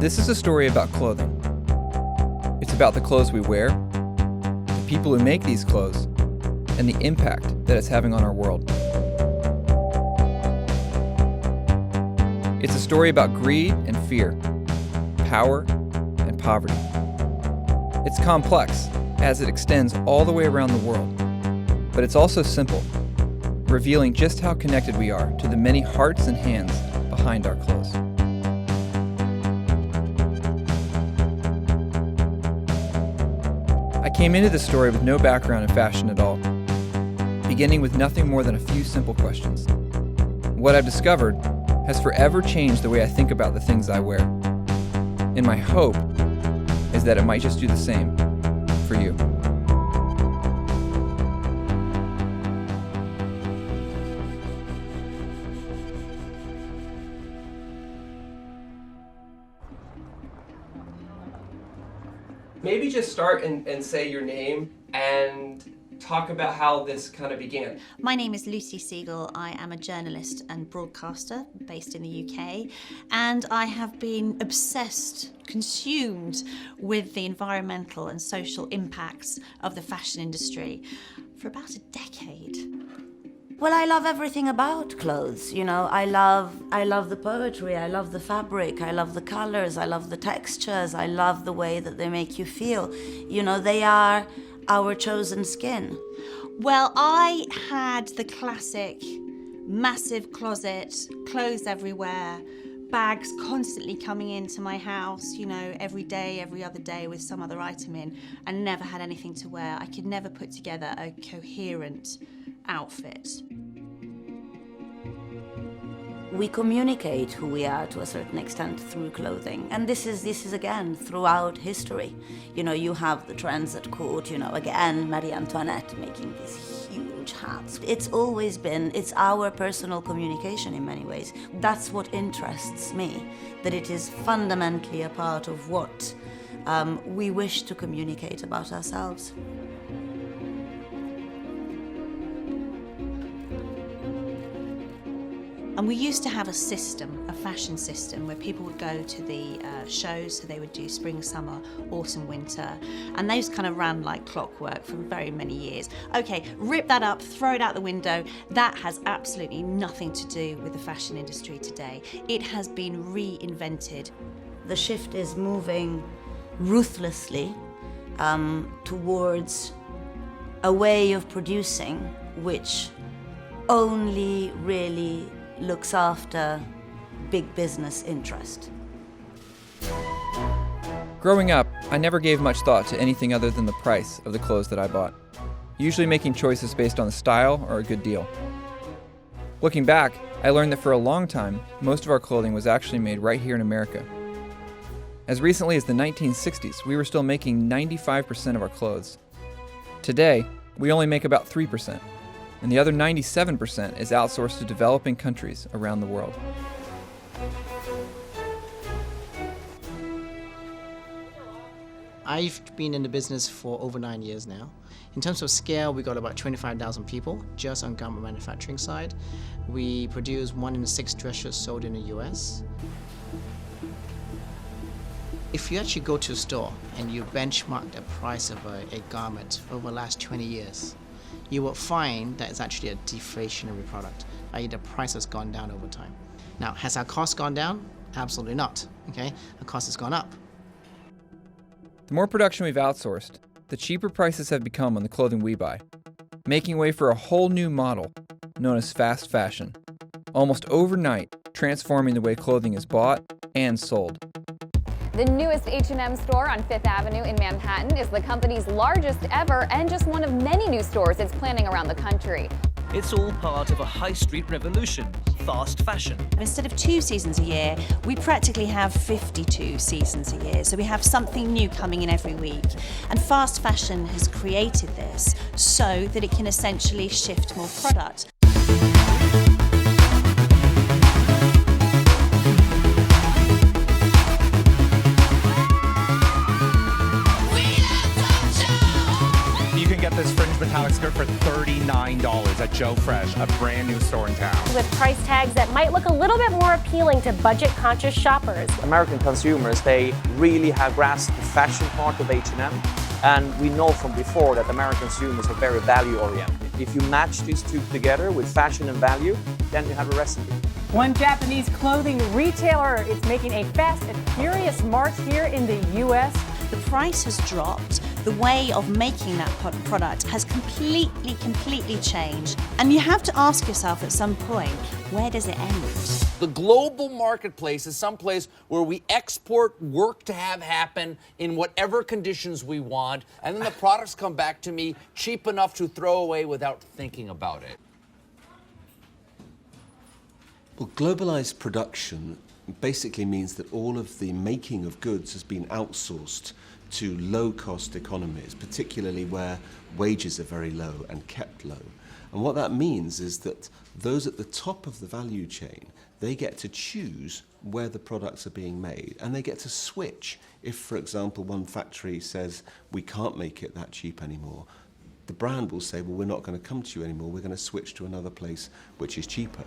This is a story about clothing. It's about the clothes we wear, the people who make these clothes, and the impact that it's having on our world. It's a story about greed and fear, power and poverty. It's complex as it extends all the way around the world, but it's also simple, revealing just how connected we are to the many hearts and hands behind our clothes. I came into this story with no background in fashion at all, beginning with nothing more than a few simple questions. What I've discovered has forever changed the way I think about the things I wear, and my hope is that it might just do the same for you. Maybe just start and say your name and talk about how this kind of began. My name is Lucy Siegel. I am a journalist and broadcaster based in the UK, and I have been obsessed, consumed with the environmental and social impacts of the fashion industry for about a decade. Well, I love everything about clothes, you know. I love the poetry, I love the fabric, I love the colors, I love the textures, I love the way that they make you feel. You know, they are our chosen skin. Well, I had the classic massive closet, clothes everywhere, bags constantly coming into my house, you know, every day, every other day with some other item in, and never had anything to wear. I could never put together a coherent outfit. We communicate who we are to a certain extent through clothing, and this is again throughout history. You know, you have the trends at court, you know, again Marie Antoinette making these huge hats. It's always been, it's our personal communication in many ways. That's what interests me, that it is fundamentally a part of what we wish to communicate about ourselves. And we used to have a system, a fashion system, where people would go to the shows, so they would do spring, summer, autumn, winter, and those kind of ran like clockwork for very many years. Okay, rip that up, throw it out the window. That has absolutely nothing to do with the fashion industry today. It has been reinvented. The shift is moving ruthlessly towards a way of producing which only really looks after big business interest. Growing up, I never gave much thought to anything other than the price of the clothes that I bought, usually making choices based on the style or a good deal. Looking back, I learned that for a long time, most of our clothing was actually made right here in America. As recently as the 1960s, we were still making 95% of our clothes. Today, we only make about 3%. And the other 97% is outsourced to developing countries around the world. I've been in the business for over 9 years now. In terms of scale, we got about 25,000 people just on garment manufacturing side. We produce 1 in 6 dress shirts sold in the US. If you actually go to a store and you benchmark the price of a garment over the last 20 years, you will find that it's actually a deflationary product, i.e. the price has gone down over time. Now, has our cost gone down? Absolutely not, okay? The cost has gone up. The more production we've outsourced, the cheaper prices have become on the clothing we buy, making way for a whole new model known as fast fashion, almost overnight transforming the way clothing is bought and sold. The newest H&M store on Fifth Avenue in Manhattan is the company's largest ever and just one of many new stores it's planning around the country. It's all part of a high street revolution, fast fashion. Instead of 2 seasons a year, we practically have 52 seasons a year. So we have something new coming in every week. And fast fashion has created this so that it can essentially shift more product. This fringe metallic skirt for $39 at Joe Fresh, a brand new store in town. With price tags that might look a little bit more appealing to budget-conscious shoppers. American consumers, they really have grasped the fashion part of H&M, and we know from before that American consumers are very value-oriented. If you match these two together with fashion and value, then you have a recipe. One Japanese clothing retailer is making a fast and furious march here in the U.S. The price has dropped. The way of making that product has completely changed. And you have to ask yourself at some point, where does it end? The global marketplace is someplace where we export work to have happen in whatever conditions we want, and then the products come back to me cheap enough to throw away without thinking about it. Well, globalized production basically means that all of the making of goods has been outsourced to low-cost economies, particularly where wages are very low and kept low. And what that means is that those at the top of the value chain, they get to choose where the products are being made, and they get to switch. If, for example, one factory says, we can't make it that cheap anymore, the brand will say, well, we're not going to come to you anymore, we're going to switch to another place which is cheaper.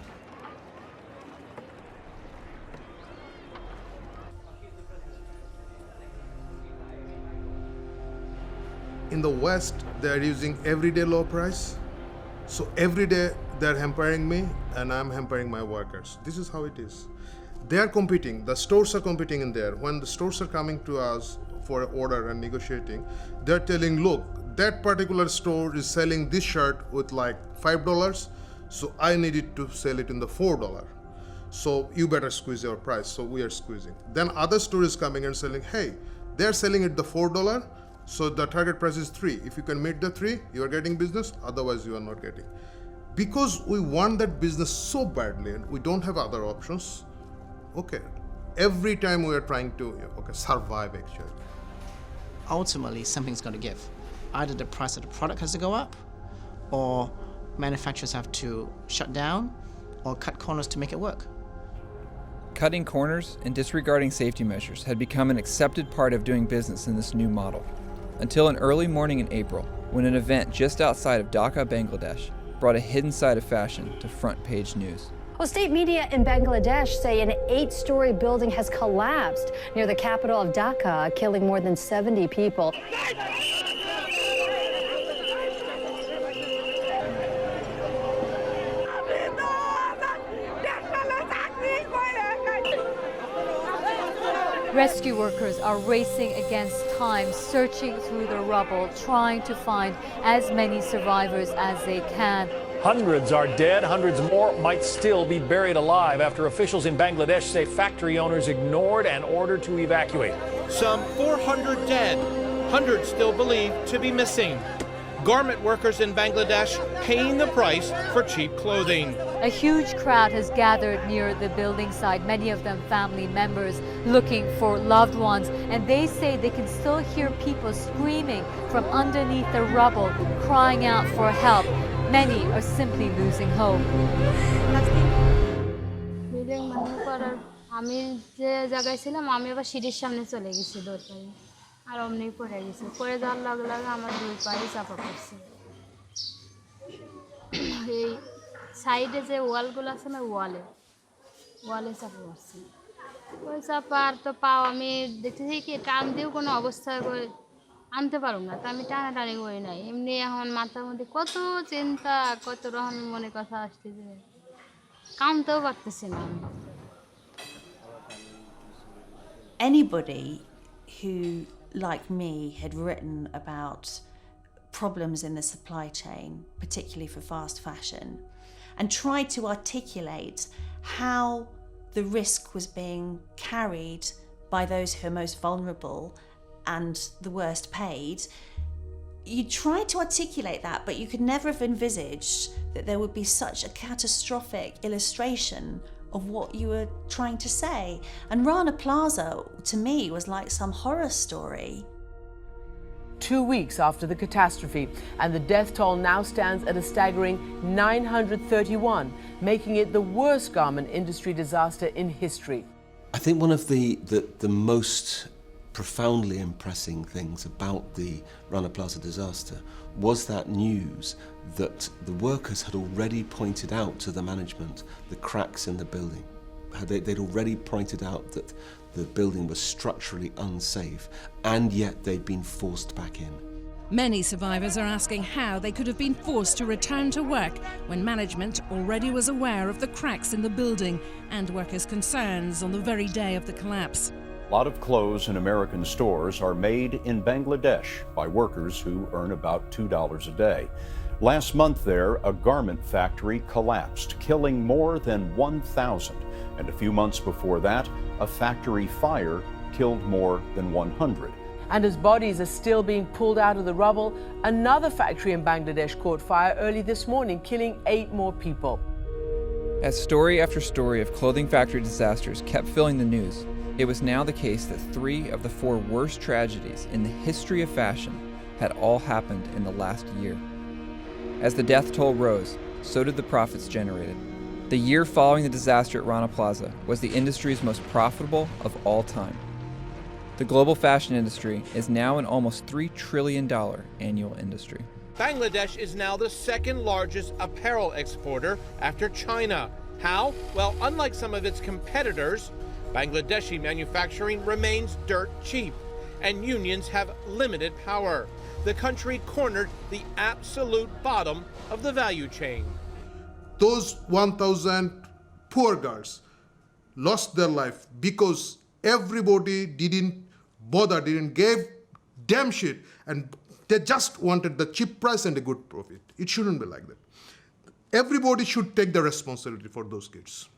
In the West, they are using everyday low price. So every day they're hampering me and I'm hampering my workers. This is how it is. They are competing, the stores are competing in there. When the stores are coming to us for an order and negotiating, they're telling, look, that particular store is selling this shirt with like $5, so I need it to sell it in the $4. So you better squeeze your price, so we are squeezing. Then other store is coming and selling, hey, they're selling it the $4, so the target price is 3. If you can meet the 3, you are getting business, otherwise you are not getting. Because we want that business so badly and we don't have other options, okay, every time we are trying to survive actually. Ultimately, something's going to give. Either the price of the product has to go up, or manufacturers have to shut down or cut corners to make it work. Cutting corners and disregarding safety measures had become an accepted part of doing business in this new model, until an early morning in April, when an event just outside of Dhaka, Bangladesh, brought a hidden side of fashion to front-page news. Well, state media in Bangladesh say an 8-story building has collapsed near the capital of Dhaka, killing more than 70 people. Rescue workers are racing against time, searching through the rubble, trying to find as many survivors as they can. Hundreds are dead. Hundreds more might still be buried alive after officials in Bangladesh say factory owners ignored an order to evacuate. Some 400 dead, hundreds still believed to be missing. Garment workers in Bangladesh paying the price for cheap clothing. A huge crowd has gathered near the building site, many of them family members looking for loved ones, and they say they can still hear people screaming from underneath the rubble, crying out for help. Many are simply losing hope. আমি যে জায়গায় ছিলাম আমি আবার সিঁড়ির সামনে চলে গেছি দৌড়াই আর অমনি পড়ে গেছে পড়ে যাওয়ার লগে লগে আমার দুই পায়ে চাপা পড়ছে এই সাইডে যে ওয়ালগুলো আছে না ওয়ালে চাপা পড়ছে ওই চাপা আর তো পাও আমি দেখতেছি কি টান দিয়েও কোনো অবস্থায় আনতে পারুম না তো আমি টানাটানি করি নাই এমনি এখন মাথার মধ্যে কত চিন্তা কত রকম মনে কথা আসতেছে কামতেও পারতেছি না Anybody who like me, had written about problems in the supply chain, particularly for fast fashion, and tried to articulate how the risk was being carried by those who are most vulnerable and the worst paid. You tried to articulate that, but you could never have envisaged that there would be such a catastrophic illustration of what you were trying to say. And Rana Plaza, to me, was like some horror story. 2 weeks after the catastrophe, and the death toll now stands at a staggering 931, making it the worst garment industry disaster in history. I think one of the most profoundly impressing things about the Rana Plaza disaster was that news that the workers had already pointed out to the management the cracks in the building. They'd already pointed out that the building was structurally unsafe, and yet they'd been forced back in. Many survivors are asking how they could have been forced to return to work when management already was aware of the cracks in the building and workers' concerns on the very day of the collapse. A lot of clothes in American stores are made in Bangladesh by workers who earn about $2 a day. Last month there, a garment factory collapsed, killing more than 1,000. And a few months before that, a factory fire killed more than 100. And as bodies are still being pulled out of the rubble, another factory in Bangladesh caught fire early this morning, killing 8 more people. As story after story of clothing factory disasters kept filling the news, it was now the case that 3 of the 4 worst tragedies in the history of fashion had all happened in the last year. As the death toll rose, so did the profits generated. The year following the disaster at Rana Plaza was the industry's most profitable of all time. The global fashion industry is now an almost $3 trillion annual industry. Bangladesh is now the second largest apparel exporter after China. How? Well, unlike some of its competitors, Bangladeshi manufacturing remains dirt cheap, and unions have limited power. The country cornered the absolute bottom of the value chain. Those 1,000 poor girls lost their life because everybody didn't bother, didn't give damn shit, and they just wanted the cheap price and a good profit. It shouldn't be like that. Everybody should take the responsibility for those kids.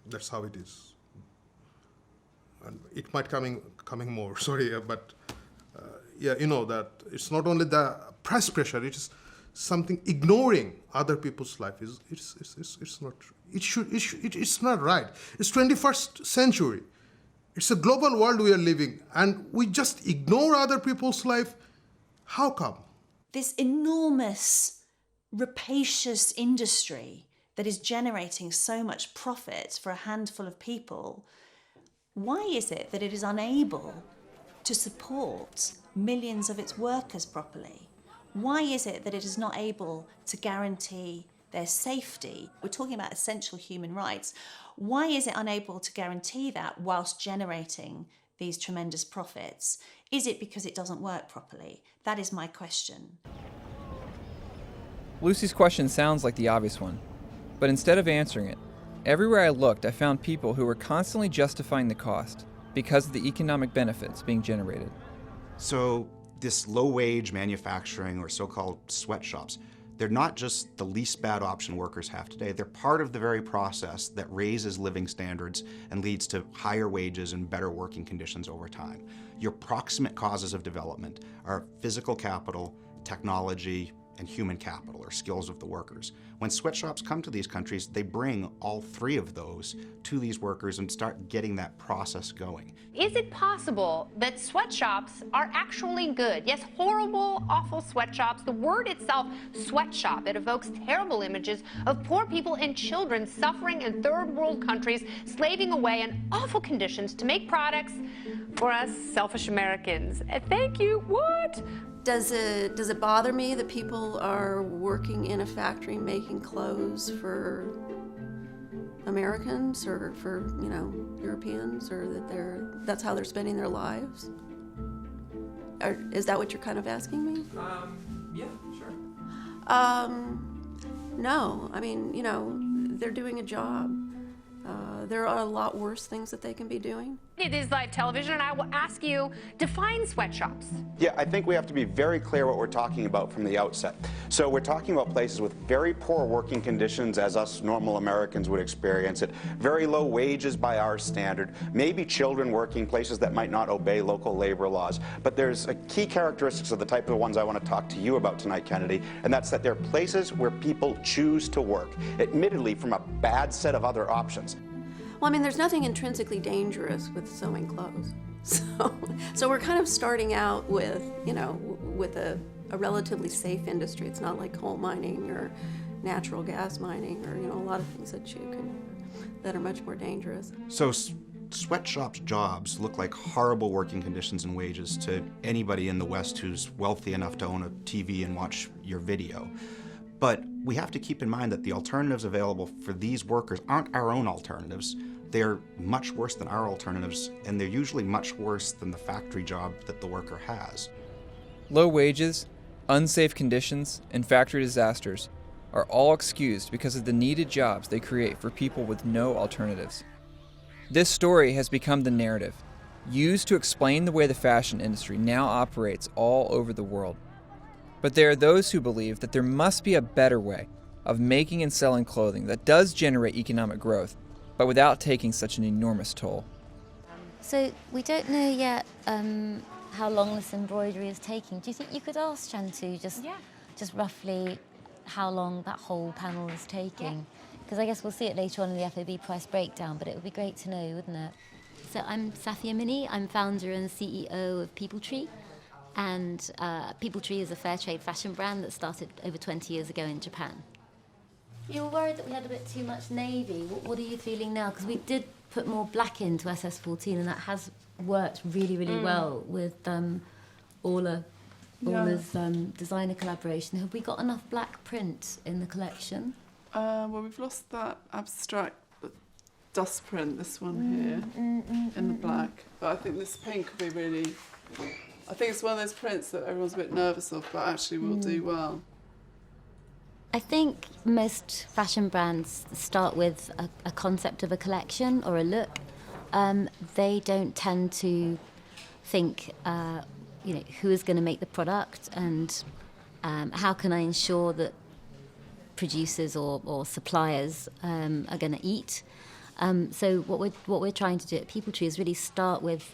That's how it is. And it might coming more, sorry, but yeah, you know that it's not only the price pressure, it is something ignoring other people's life. It's not, it's not right. It's 21st century. It's a global world we are living, and we just ignore other people's life. How come? This enormous, rapacious industry that is generating so much profit for a handful of people, why is it that it is unable to support millions of its workers properly? Why is it that it is not able to guarantee their safety? We're talking about essential human rights. Why is it unable to guarantee that whilst generating these tremendous profits? Is it because it doesn't work properly? That is my question. Lucy's question sounds like the obvious one, but instead of answering it, everywhere I looked I found people who were constantly justifying the cost because of the economic benefits being generated. So this low-wage manufacturing, or so-called sweatshops, they're not just the least bad option workers have today. They're part of the very process that raises living standards and leads to higher wages and better working conditions over time. Your proximate causes of development are physical capital, technology, and human capital, or skills of the workers. When sweatshops come to these countries, they bring all 3 of those to these workers and start getting that process going. Is it possible that sweatshops are actually good? Yes, horrible, awful sweatshops. The word itself, sweatshop, it evokes terrible images of poor people and children suffering in third world countries, slaving away in awful conditions to make products for us selfish Americans. Thank you. What? Does it bother me that people are working in a factory making clothes for Americans or for, you know, Europeans, or that that's how they're spending their lives? Or is that what you're kind of asking me? Yeah, sure. No, I mean, you know, they're doing a job, There are a lot worse things that they can be doing. It is live television, and I will ask you, define sweatshops. Yeah, I think we have to be very clear what we're talking about from the outset. So we're talking about places with very poor working conditions as us normal Americans would experience it, very low wages by our standard, maybe children working places that might not obey local labor laws. But there's a key characteristics of the type of ones I want to talk to you about tonight, Kennedy, and that's that they're places where people choose to work, admittedly from a bad set of other options. Well, I mean, there's nothing intrinsically dangerous with sewing clothes. So we're kind of starting out with, with a relatively safe industry. It's not like coal mining or natural gas mining or, a lot of things that are much more dangerous. So sweatshops jobs look like horrible working conditions and wages to anybody in the West who's wealthy enough to own a TV and watch your video. But we have to keep in mind that the alternatives available for these workers aren't our own alternatives. They're much worse than our alternatives, and they're usually much worse than the factory job that the worker has. Low wages, unsafe conditions, and factory disasters are all excused because of the needed jobs they create for people with no alternatives. This story has become the narrative, used to explain the way the fashion industry now operates all over the world. But there are those who believe that there must be a better way of making and selling clothing that does generate economic growth, but without taking such an enormous toll. So we don't know yet how long this embroidery is taking. Do you think you could ask Shantu just roughly how long that whole panel is taking? Because I guess we'll see it later on in the FOB price breakdown, but it would be great to know, wouldn't it? So I'm Safia Mini. I'm founder and CEO of People Tree. And People Tree is a fair trade fashion brand that started over 20 years ago in Japan. You were worried that we had a bit too much navy. What are you feeling now? Because we did put more black into SS14, and that has worked really, really well with Orla's designer collaboration. Have we got enough black print in the collection? Well, we've lost that abstract dust print, this one here, in the black. But I think this pink will be really... I think it's one of those prints that everyone's a bit nervous of, but actually will do well. I think most fashion brands start with a concept of a collection or a look. They don't tend to think, who is going to make the product and how can I ensure that producers or suppliers are going to eat. So what we're trying to do at People Tree is really start with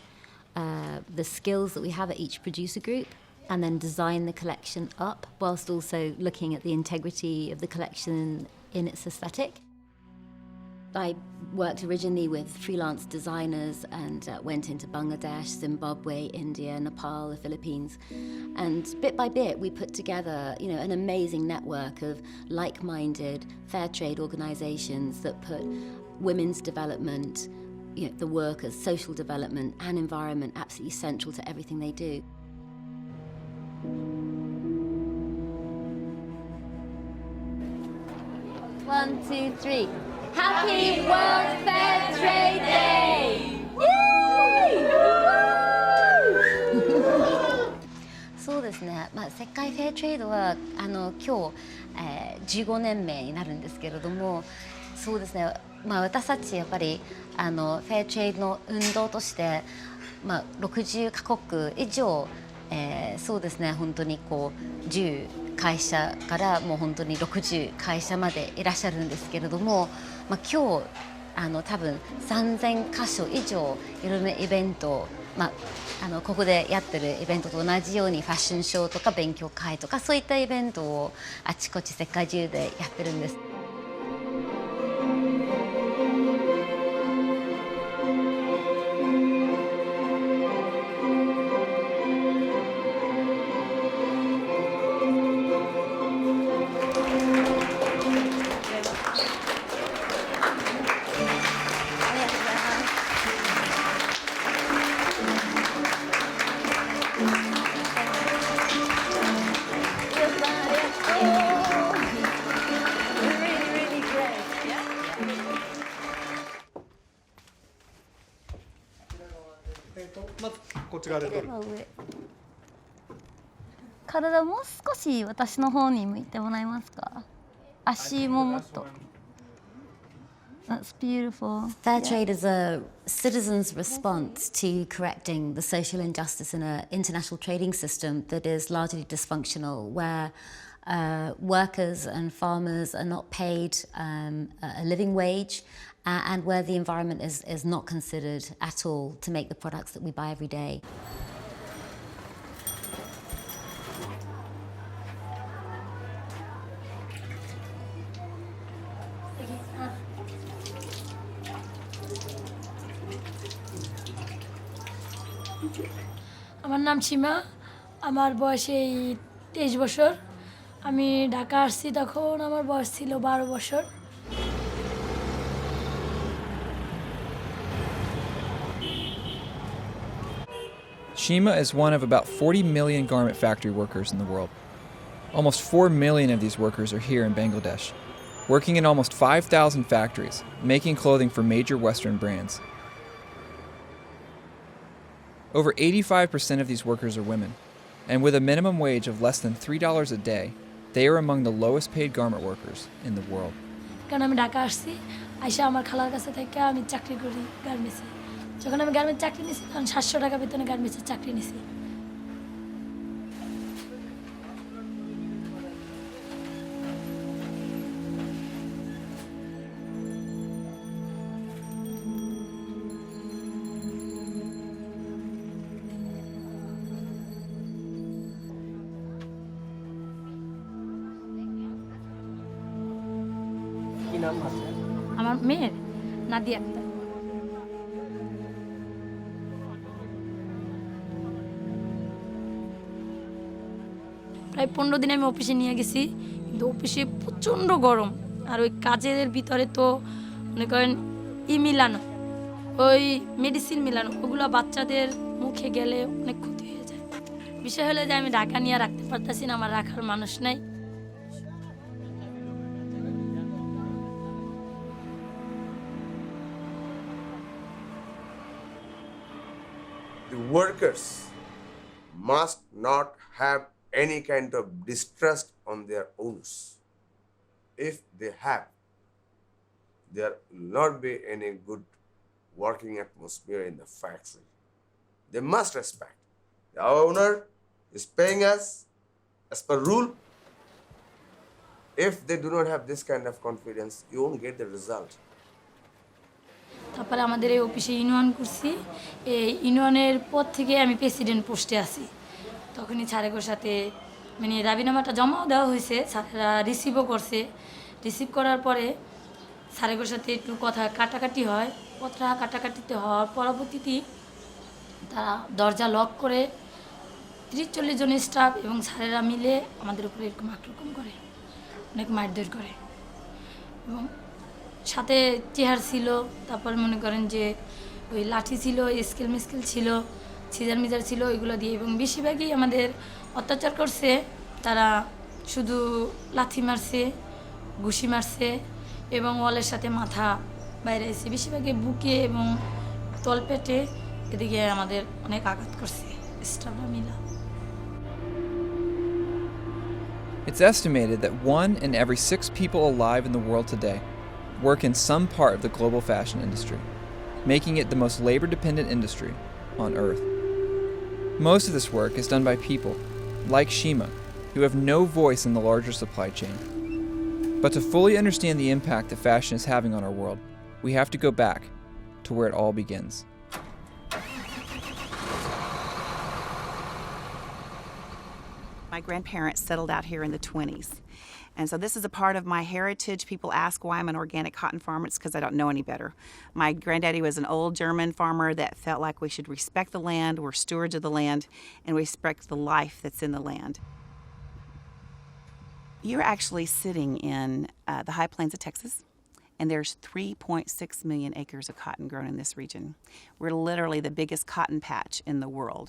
the skills that we have at each producer group and then design the collection up whilst also looking at the integrity of the collection in its aesthetic. I worked originally with freelance designers and went into Bangladesh, Zimbabwe, India, Nepal, the Philippines. And bit by bit, we put together, an amazing network of like-minded fair trade organizations that put women's development, the workers' social development and environment absolutely central to everything they do. One, two, three. Happy World Fair Trade Day! Yay! そうですね。世界フェアトレードは今日、15年目になるんですけれども、そうですね。私たちやっぱりフェアトレードの運動として、60カ国以上、そうですね。本当に10会社からもう本当に60会社までいらっしゃるんですけれども、今日多分3000箇所以上いろんなイベント、ここでやってるイベントと同じようにファッションショーとか勉強会とかそういったイベントをあちこち世界中でやってるんです。体もう少し私の方に向いてもらえますか？足ももっと。That's beautiful. Fair trade is a citizen's response to correcting the social injustice in an international trading system that is largely dysfunctional, where workers and farmers are not paid a living wage, and where the environment is not considered at all to make the products that we buy every day. আমার নাম সীমা, আমার বয়স এই 23 বছর। আমি ঢাকা আসছি তখন আমার বয়স ছিল 12 বছর। Shima is one of about 40 million garment factory workers in the world. Almost 4 million of these workers are here in Bangladesh, working in almost 5,000 factories, making clothing for major Western brands. Over 85% of these workers are women, and with a minimum wage of less than $3 a day, they are among the lowest paid garment workers in the world. কারণ আমি ঢাকা আসছি, আইসা আমার খালার কাছে থেকে আমি চাকরি করি গার্মেন্টসে। যখন আমি গার্মেন্টস চাকরি নিয়েছি তখন 700 টাকা বেতনে গার্মেন্টসের চাকরি নিয়েছি। আমার মেয়ের নাদিয়া আক্তার। প্রায় 15 দিন আমি অফিসে নিয়ে গেছি, কিন্তু অফিসে প্রচণ্ড গরম, আর ওই কাজের ভিতরে তো মনে করেন মিলানো, ওই মেডিসিন মিলানো, ওগুলো বাচ্চাদের মুখে গেলে অনেক ক্ষতি হয়ে যায়। বিষয় হলো যে আমি ঢাকা নিয়ে রাখতে পারতেছি না, আমার রাখার মানুষ নাই। The workers must not have any kind of distrust on their owners. If they have, there will not be any good working atmosphere in the factory. They must respect. The owner is paying us as per rule. If they do not have this kind of confidence, you won't get the result. তারপরে আমাদের এই অফিসে union করছি, এই ইউনিয়নের পর থেকে আমি প্রেসিডেন্ট পোস্টে আছি। তখনই স্যারের সাথে মানে দাবিনামাটা জমাও দেওয়া হয়েছে, স্যারেরা রিসিভও করছে। রিসিভ করার পরে স্যারের সাথে একটু কথা কাটাকাটি হয়, কথা কাটাকাটিতে হওয়ার পরবর্তীতে তারা দরজা লক করে 30-40 জন স্টাফ এবং স্যারেরা মিলে আমাদের উপরে এরকম আক্রমণ করে, অনেক মারধর করে, এবং সাথে চেয়ার ছিল, তারপর মনে করেন যে ওই লাঠি ছিল, স্কেল মিস্কেল ছিল, সিজার মিজার ছিল, ওইগুলো দিয়ে, এবং বেশিরভাগই আমাদের অত্যাচার করছে। তারা শুধু লাথি মারছে, ঘুষি মারছে, এবং ওয়ালের সাথে মাথা বাইরে এসে বেশিরভাগই বুকে এবং তলপেটে এদিকে আমাদের অনেক আঘাত করছে স্টাফরা মিলা। It's estimated that 1 in every 6 people alive in the world today work in some part of the global fashion industry, making it the most labor-dependent industry on Earth. Most of this work is done by people, like Shima, who have no voice in the larger supply chain. But to fully understand the impact that fashion is having on our world, we have to go back to where it all begins. My grandparents settled out here in the 20s. And so this is a part of my heritage. People ask why I'm an organic cotton farmer. It's because I don't know any better. My granddaddy was an old German farmer that felt like we should respect the land, we're stewards of the land, and respect the life that's in the land. You're actually sitting in the high plains of Texas, and there's 3.6 million acres of cotton grown in this region. We're literally the biggest cotton patch in the world.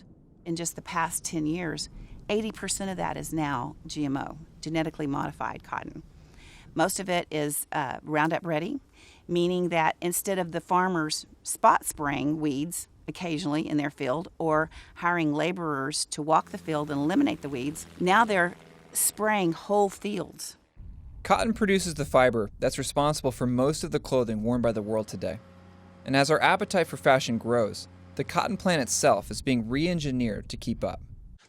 In just the past 10 years, 80% of that is now GMO, genetically modified cotton. Most of it is Roundup ready, meaning that instead of the farmers spot spraying weeds occasionally in their field or hiring laborers to walk the field and eliminate the weeds, now they're spraying whole fields. Cotton produces the fiber that's responsible for most of the clothing worn by the world today. And as our appetite for fashion grows, the cotton plant itself is being re-engineered to keep up.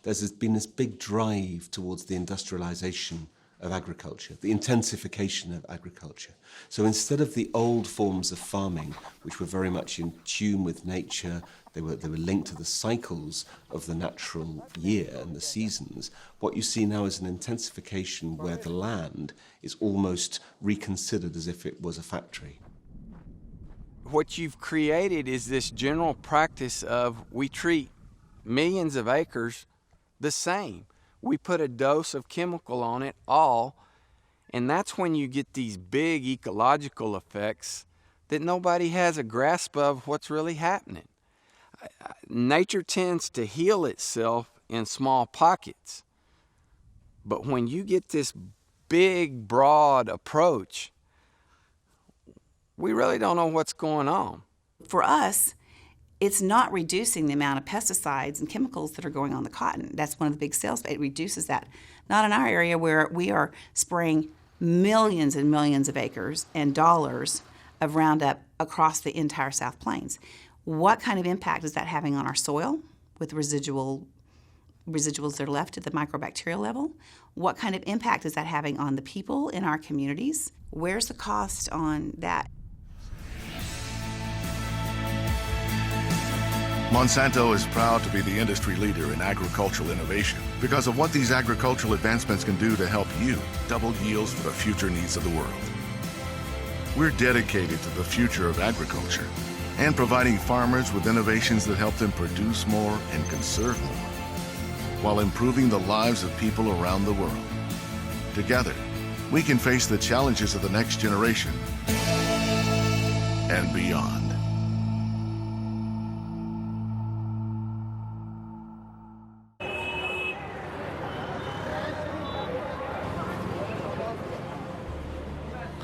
There's been this big drive towards the industrialization of agriculture, the intensification of agriculture. So instead of the old forms of farming, which were very much in tune with nature, they were linked to the cycles of the natural year and the seasons, what you see now is an intensification where the land is almost reconsidered as if it was a factory. What you've created is this general practice of we treat millions of acres the same. We put a dose of chemical on it all, and that's when you get these big ecological effects that nobody has a grasp of what's really happening. Nature tends to heal itself in small pockets, but when you get this big, broad approach, we really don't know what's going on. For us, it's not reducing the amount of pesticides and chemicals that are going on the cotton. That's one of the big sales. It reduces that. Not in our area where we are spraying millions and millions of acres and dollars of Roundup across the entire South Plains. What kind of impact is that having on our soil with residuals that are left at the microbacterial level? What kind of impact is that having on the people in our communities? Where's the cost on that? Monsanto is proud to be the industry leader in agricultural innovation because of what these agricultural advancements can do to help you double yields for the future needs of the world. We're dedicated to the future of agriculture and providing farmers with innovations that help them produce more and conserve more, while improving the lives of people around the world. Together, we can face the challenges of the next generation and beyond.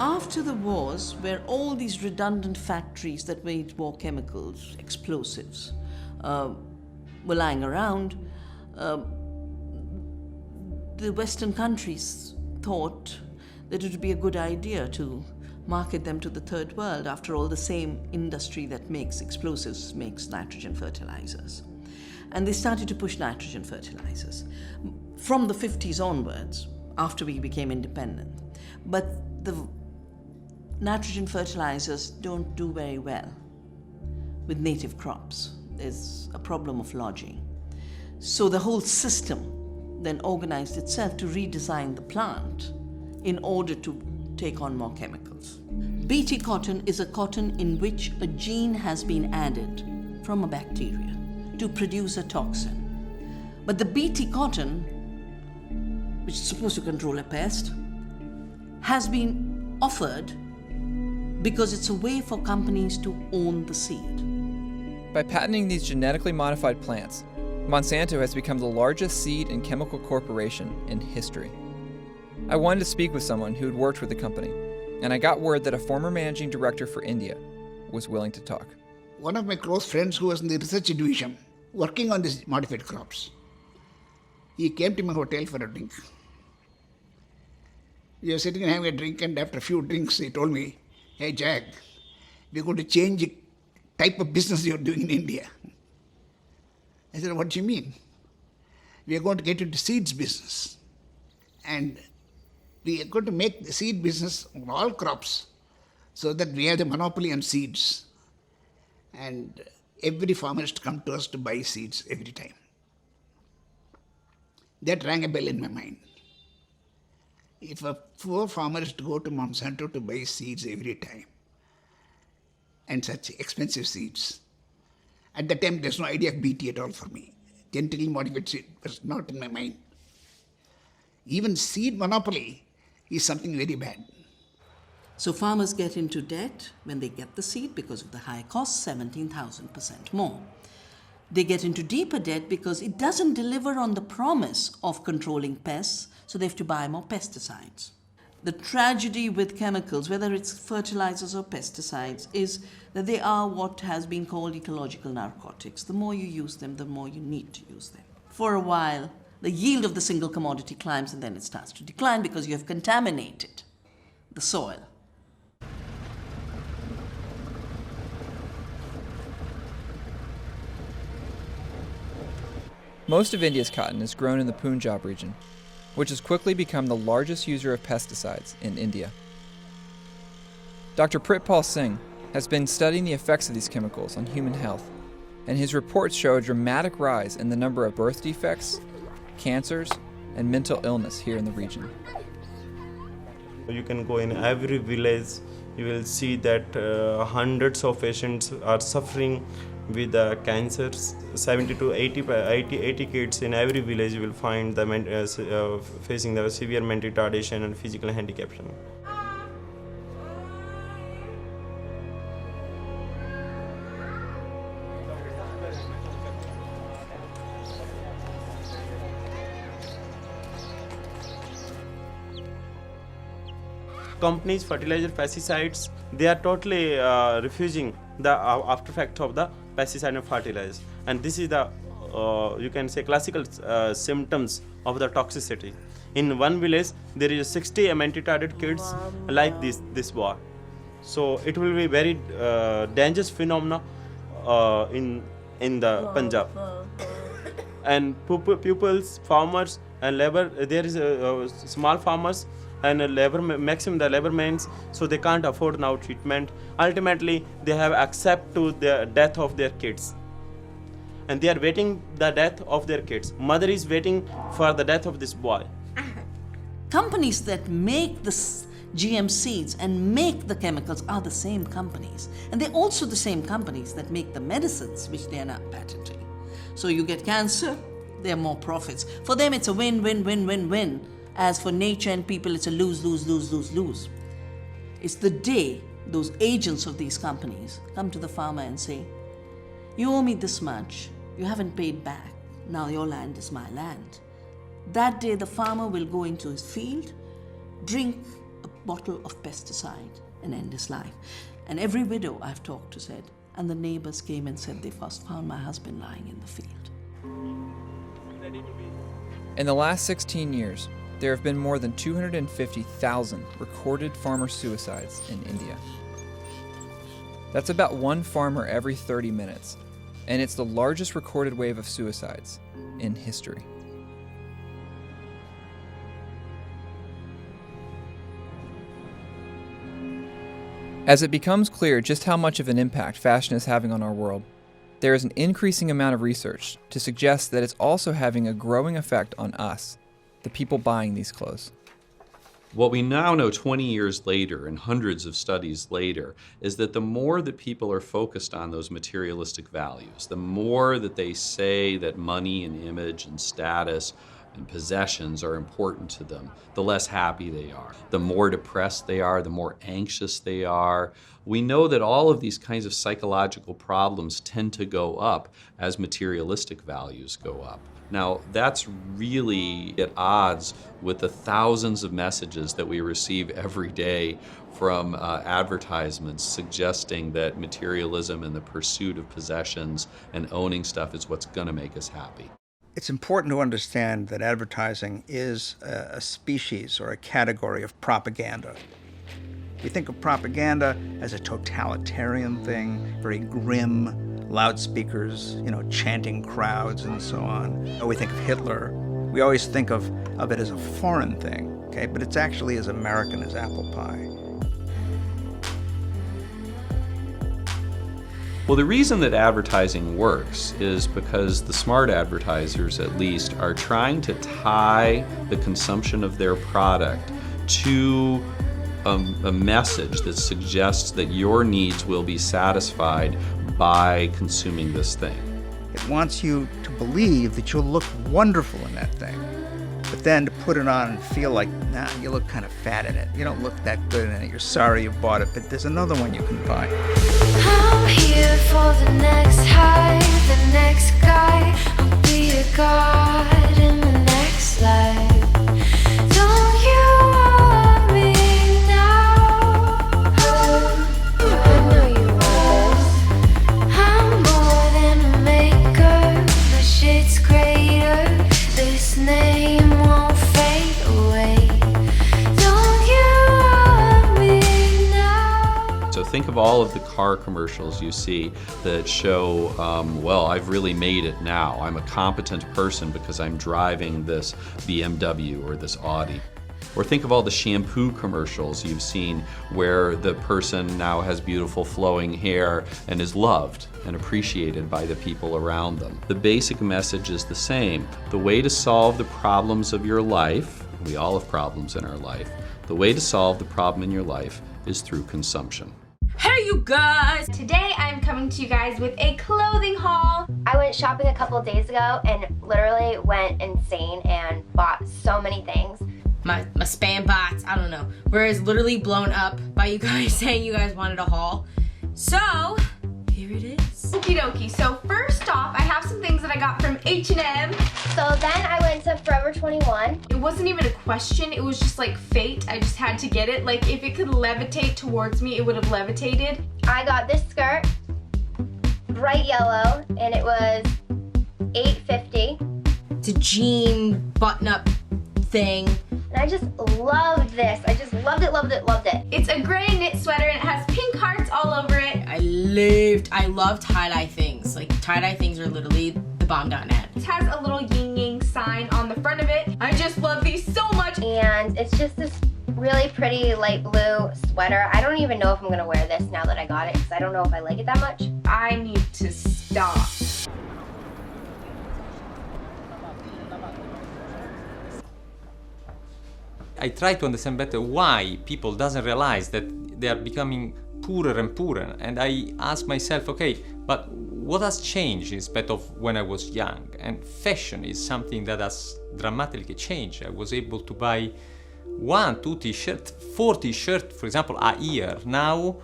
After the wars, where all these redundant factories that made war chemicals, explosives, were lying around, the Western countries thought that it would be a good idea to market them to the third world. After all, the same industry that makes explosives makes nitrogen fertilizers. And they started to push nitrogen fertilizers from the 50s onwards, after we became independent. But the nitrogen fertilizers don't do very well with native crops. There's a problem of lodging. So the whole system then organized itself to redesign the plant in order to take on more chemicals. Bt cotton is a cotton in which a gene has been added from a bacteria to produce a toxin. But the Bt cotton, which is supposed to control a pest, has been offered because it's a way for companies to own the seed. By patenting these genetically modified plants, Monsanto has become the largest seed and chemical corporation in history. I wanted to speak with someone who had worked with the company, and I got word that a former managing director for India was willing to talk. One of my close friends who was in the research division working on these modified crops, he came to my hotel for a drink. We were sitting and having a drink, and after a few drinks he told me, "Hey Jack, we're going to change the type of business you're doing in India." I said, "What do you mean?" "We are going to get into seeds business. And we are going to make the seed business on all crops so that we have the monopoly on seeds. And every farmer has to come to us to buy seeds every time." That rang a bell in my mind. If a poor farmer is to go to Monsanto to buy seeds every time, and such expensive seeds, at that time there's no idea of Bt at all for me. Genetically modified seed was not in my mind. Even seed monopoly is something very bad. So farmers get into debt when they get the seed because of the high cost, 17,000% more. They get into deeper debt because it doesn't deliver on the promise of controlling pests, so they have to buy more pesticides. The tragedy with chemicals, whether it's fertilizers or pesticides, is that they are what has been called ecological narcotics. The more you use them, the more you need to use them. For a while, the yield of the single commodity climbs and then it starts to decline because you have contaminated the soil. Most of India's cotton is grown in the Punjab region, which has quickly become the largest user of pesticides in India. Dr. Pritpal Singh has been studying the effects of these chemicals on human health, and his reports show a dramatic rise in the number of birth defects, cancers, and mental illness here in the region. You can go in every village, you will see that hundreds of patients are suffering with cancers. 70 to 80 kids in every village you will find them facing the severe mental retardation and physical handicap. Companies, fertilizer, pesticides, they are totally refusing the after effect of the pesticide and fertilizer, and this is the you can say classical symptoms of the toxicity. In one village there is 60 mentally-retarded kids like this boy, so it will be very dangerous phenomena in the Punjab. And pupils, farmers and labor, there is small farmers and maximum the labor means, so they can't afford now treatment. Ultimately they have accept to the death of their kids, and they are waiting the death of their kids. Mother is waiting for the death of this boy. Companies that make the GM seeds and make the chemicals are the same companies, and they're also the same companies that make the medicines which they are not patenting. So you get cancer, there are more profits. For them it's a win, win, win, win, win. As for nature and people, it's a lose, lose, lose, lose, lose. It's the day those agents of these companies come to the farmer and say, you owe me this much, you haven't paid back, now your land is my land. That day the farmer will go into his field, drink a bottle of pesticide and end his life. And every widow I've talked to said, and the neighbors came and said they first found my husband lying in the field. In the last 16 years, there have been more than 250,000 recorded farmer suicides in India. That's about one farmer every 30 minutes, and it's the largest recorded wave of suicides in history. As it becomes clear just how much of an impact fashion is having on our world, there is an increasing amount of research to suggest that it's also having a growing effect on us, the people buying these clothes. What we now know 20 years later and hundreds of studies later is that the more that people are focused on those materialistic values, the more that they say that money and image and status and possessions are important to them, the less happy they are. The more depressed they are, the more anxious they are. We know that all of these kinds of psychological problems tend to go up as materialistic values go up. Now, that's really at odds with the thousands of messages that we receive every day from advertisements suggesting that materialism and the pursuit of possessions and owning stuff is what's going to make us happy. It's important to understand that advertising is a species or a category of propaganda. We think of propaganda as a totalitarian thing, very grim, loudspeakers, chanting crowds and so on. Or we think of Hitler. We always think of it as a foreign thing, okay? But it's actually as American as apple pie. Well, the reason that advertising works is because the smart advertisers, at least, are trying to tie the consumption of their product to a message that suggests that your needs will be satisfied by consuming this thing. It wants you to believe that you'll look wonderful in that thing, but then to put it on and feel like, nah, you look kind of fat in it. You don't look that good in it. You're sorry you bought it, but there's another one you can buy. I'm here for the next high, the next guy. I'll be a god in the next life. Don't you want me now? I know you want this. I'm more than a maker. The shit's greater. This name won't fade away. Don't you want think of all of the car commercials you see that show, well, I've really made it now. I'm a competent person because I'm driving this BMW or this Audi. Or think of all the shampoo commercials you've seen where the person now has beautiful flowing hair and is loved and appreciated by the people around them. The basic message is the same. The way to solve the problems of your life, we all have problems in our life, the way to solve the problem in your life is through consumption. Hey you guys! Today I'm coming to you guys with a clothing haul. I went shopping a couple of days ago and literally went insane and bought so many things. My spam box, I don't know, whereas literally blown up by you guys saying you guys wanted a haul. So, here it is. Okie dokie, so first off, I have some things that I got from H&M. So then I went to Forever 21. It wasn't even a question, it was just like fate. I just had to get it. Like if it could levitate towards me, it would have levitated. I got this skirt, bright yellow, and it was $8.50. It's a jean button-up thing. And I just loved this. I just loved it, loved it, loved it. It's a gray knit sweater and it has pink hearts all over it. I love tie-dye things. Like tie-dye things are literally the bomb.net. It has a little yin-yang sign on the front of it. I just love these so much. And it's just this really pretty light blue sweater. I don't even know if I'm gonna wear this now that I got it because I don't know if I like it that much. I need to stop. I try to understand better why people doesn't realize that they are becoming poorer and poorer, and I ask myself, okay, but what has changed instead of when I was young? And fashion is something that has dramatically changed. I was able to buy 1, 2 t-shirts, 4 t-shirts, for example, a year. Now,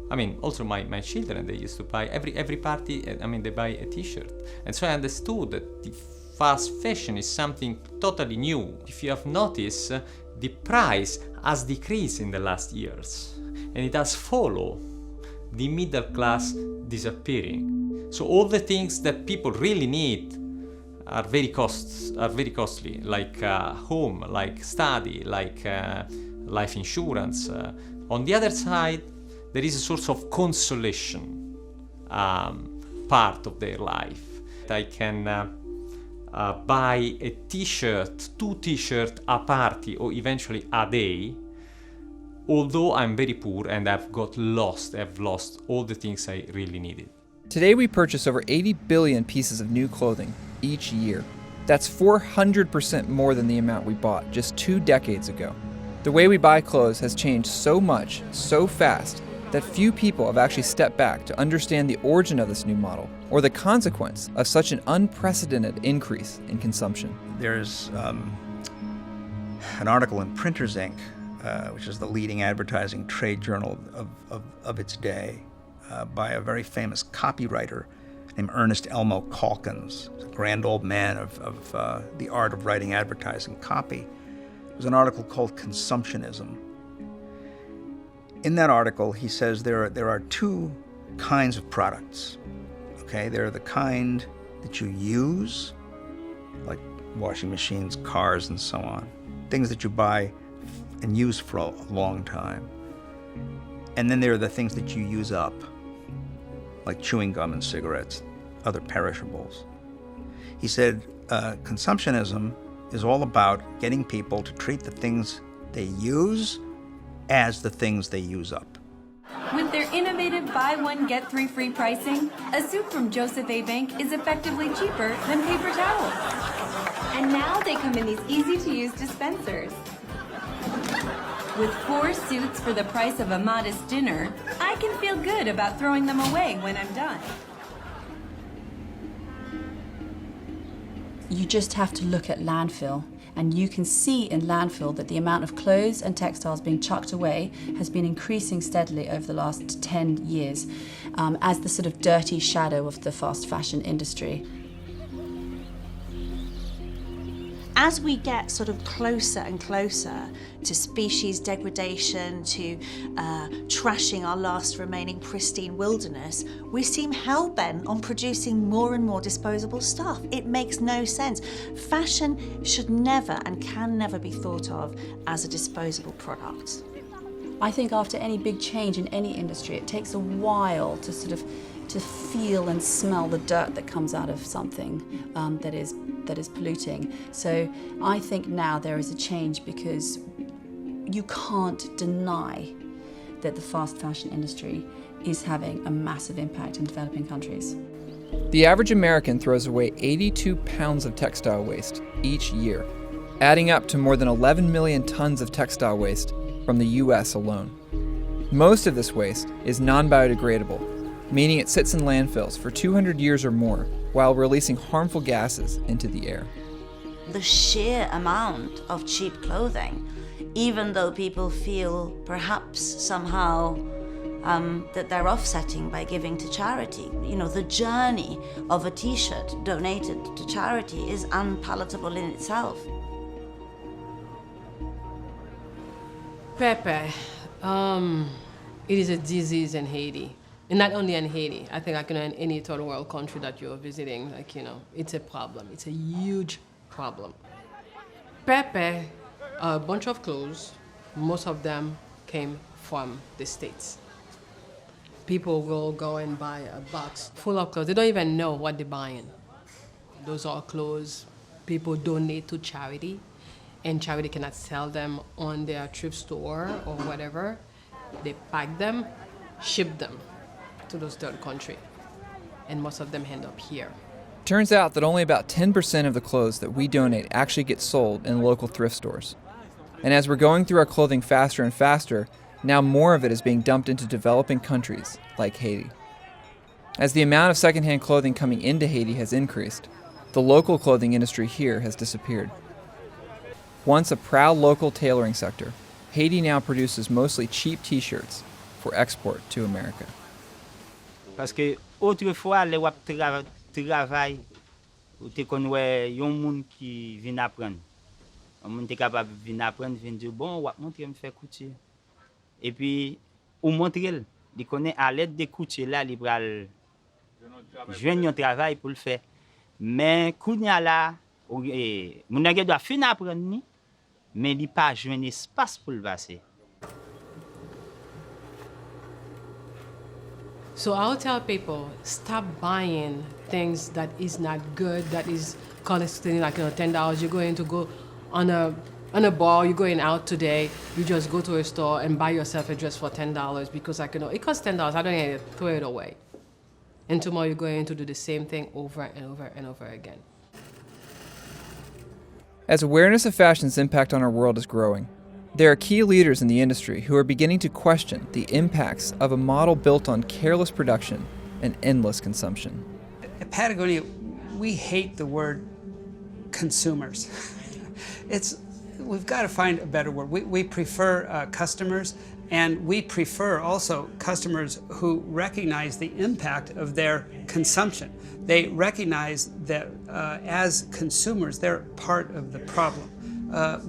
I mean, also my children, they used to buy every party, I mean, they buy a t-shirt. And so I understood that the fast fashion is something totally new. If you have noticed, the price has decreased in the last years, and it has followed the middle class disappearing. So all the things that people really need are very costly, like home, like study, like life insurance. On the other side, there is a sort of consolation part of their life. I can buy a t-shirt, 2 t-shirts a party or eventually a day, although I'm very poor and I've lost all the things I really needed. Today we purchase over 80 billion pieces of new clothing each year. That's 400% more than the amount we bought just 2 decades ago. The way we buy clothes has changed so much, so fast, that few people have actually stepped back to understand the origin of this new model or the consequence of such an unprecedented increase in consumption. There's an article in Printers Inc., which is the leading advertising trade journal of its day, by a very famous copywriter named Ernest Elmo Calkins, a grand old man of the art of writing advertising copy. It was an article called Consumptionism. In that article, he says there are 2 kinds of products. Okay, they're the kind that you use, like washing machines, cars, and so on. Things that you buy and use for a long time. And then there are the things that you use up, like chewing gum and cigarettes, other perishables. He said, consumptionism is all about getting people to treat the things they use as the things they use up. With their innovative buy one, get 3 free pricing, a suit from Joseph A. Bank is effectively cheaper than paper towels. And now they come in these easy-to-use dispensers. With 4 suits for the price of a modest dinner, I can feel good about throwing them away when I'm done. You just have to look at landfill, and you can see in landfill that the amount of clothes and textiles being chucked away has been increasing steadily over the last 10 years as the sort of dirty shadow of the fast fashion industry. As we get sort of closer and closer to species degradation, to trashing our last remaining pristine wilderness, we seem hell-bent on producing more and more disposable stuff. It makes no sense. Fashion should never and can never be thought of as a disposable product. I think after any big change in any industry, it takes a while to sort of to feel and smell the dirt that comes out of something that is polluting. So I think now there is a change because you can't deny that the fast fashion industry is having a massive impact in developing countries. The average American throws away 82 pounds of textile waste each year, adding up to more than 11 million tons of textile waste from the US alone. Most of this waste is non-biodegradable, meaning it sits in landfills for 200 years or more while releasing harmful gases into the air. The sheer amount of cheap clothing, even though people feel perhaps somehow that they're offsetting by giving to charity. You know, the journey of a t-shirt donated to charity is unpalatable in itself. Pepe, it is a disease in Haiti. And not only in Haiti, I think in any third world country that you're visiting, it's a problem. It's a huge problem. Pepe, a bunch of clothes, most of them came from the States. People will go and buy a box full of clothes. They don't even know what they're buying. Those are clothes people donate to charity, and charity cannot sell them on their thrift store or whatever. They pack them, ship them to those third countries, and most of them end up here. Turns out that only about 10% of the clothes that we donate actually get sold in local thrift stores. And as we're going through our clothing faster and faster, now more of it is being dumped into developing countries like Haiti. As the amount of secondhand clothing coming into Haiti has increased, the local clothing industry here has disappeared. Once a proud local tailoring sector, Haiti now produces mostly cheap t-shirts for export to America. Parce que autrefois, les wap travail, ou te konwe yon moun ki vin apprendre. Un moun te capable vin apprendre, vin dire bon, wap montre me faire couture. Et puis ou montre il connaît à l'aide de couture là, il pral joindre un travail pour le faire. Mais kounya là, moun nèg doit fin apprendre ni, mais il pas joindre espace pour le passer. So I'll tell people, stop buying things that is not good, that is costing like $10. You're going to go on a ball, you're going out today, you just go to a store and buy yourself a dress for $10 because it costs $10, I don't need to throw it away. And tomorrow you're going to do the same thing over and over and over again. As awareness of fashion's impact on our world is growing, there are key leaders in the industry who are beginning to question the impacts of a model built on careless production and endless consumption. At Patagonia, we hate the word consumers. We've got to find a better word. We prefer customers, and we prefer also customers who recognize the impact of their consumption. They recognize that as consumers, they're part of the problem.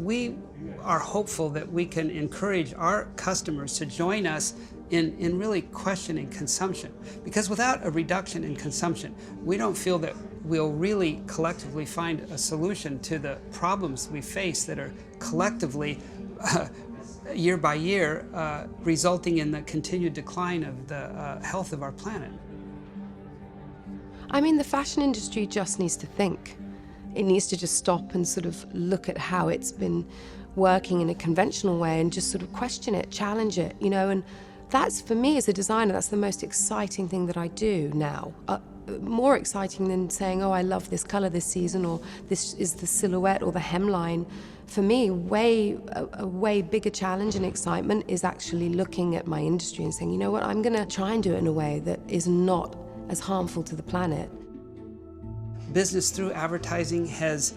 We are hopeful that we can encourage our customers to join us in really questioning consumption. Because without a reduction in consumption, we don't feel that we'll really collectively find a solution to the problems we face that are collectively, year by year, resulting in the continued decline of the health of our planet. I mean, the fashion industry just needs to think. It needs to just stop and sort of look at how it's been working in a conventional way and just sort of question it, challenge it, and that's, for me as a designer, that's the most exciting thing that I do now. More exciting than saying, oh, I love this color this season, or this is the silhouette or the hemline. For me, a way bigger challenge and excitement is actually looking at my industry and saying, you know what, I'm gonna try and do it in a way that is not as harmful to the planet. Business through advertising has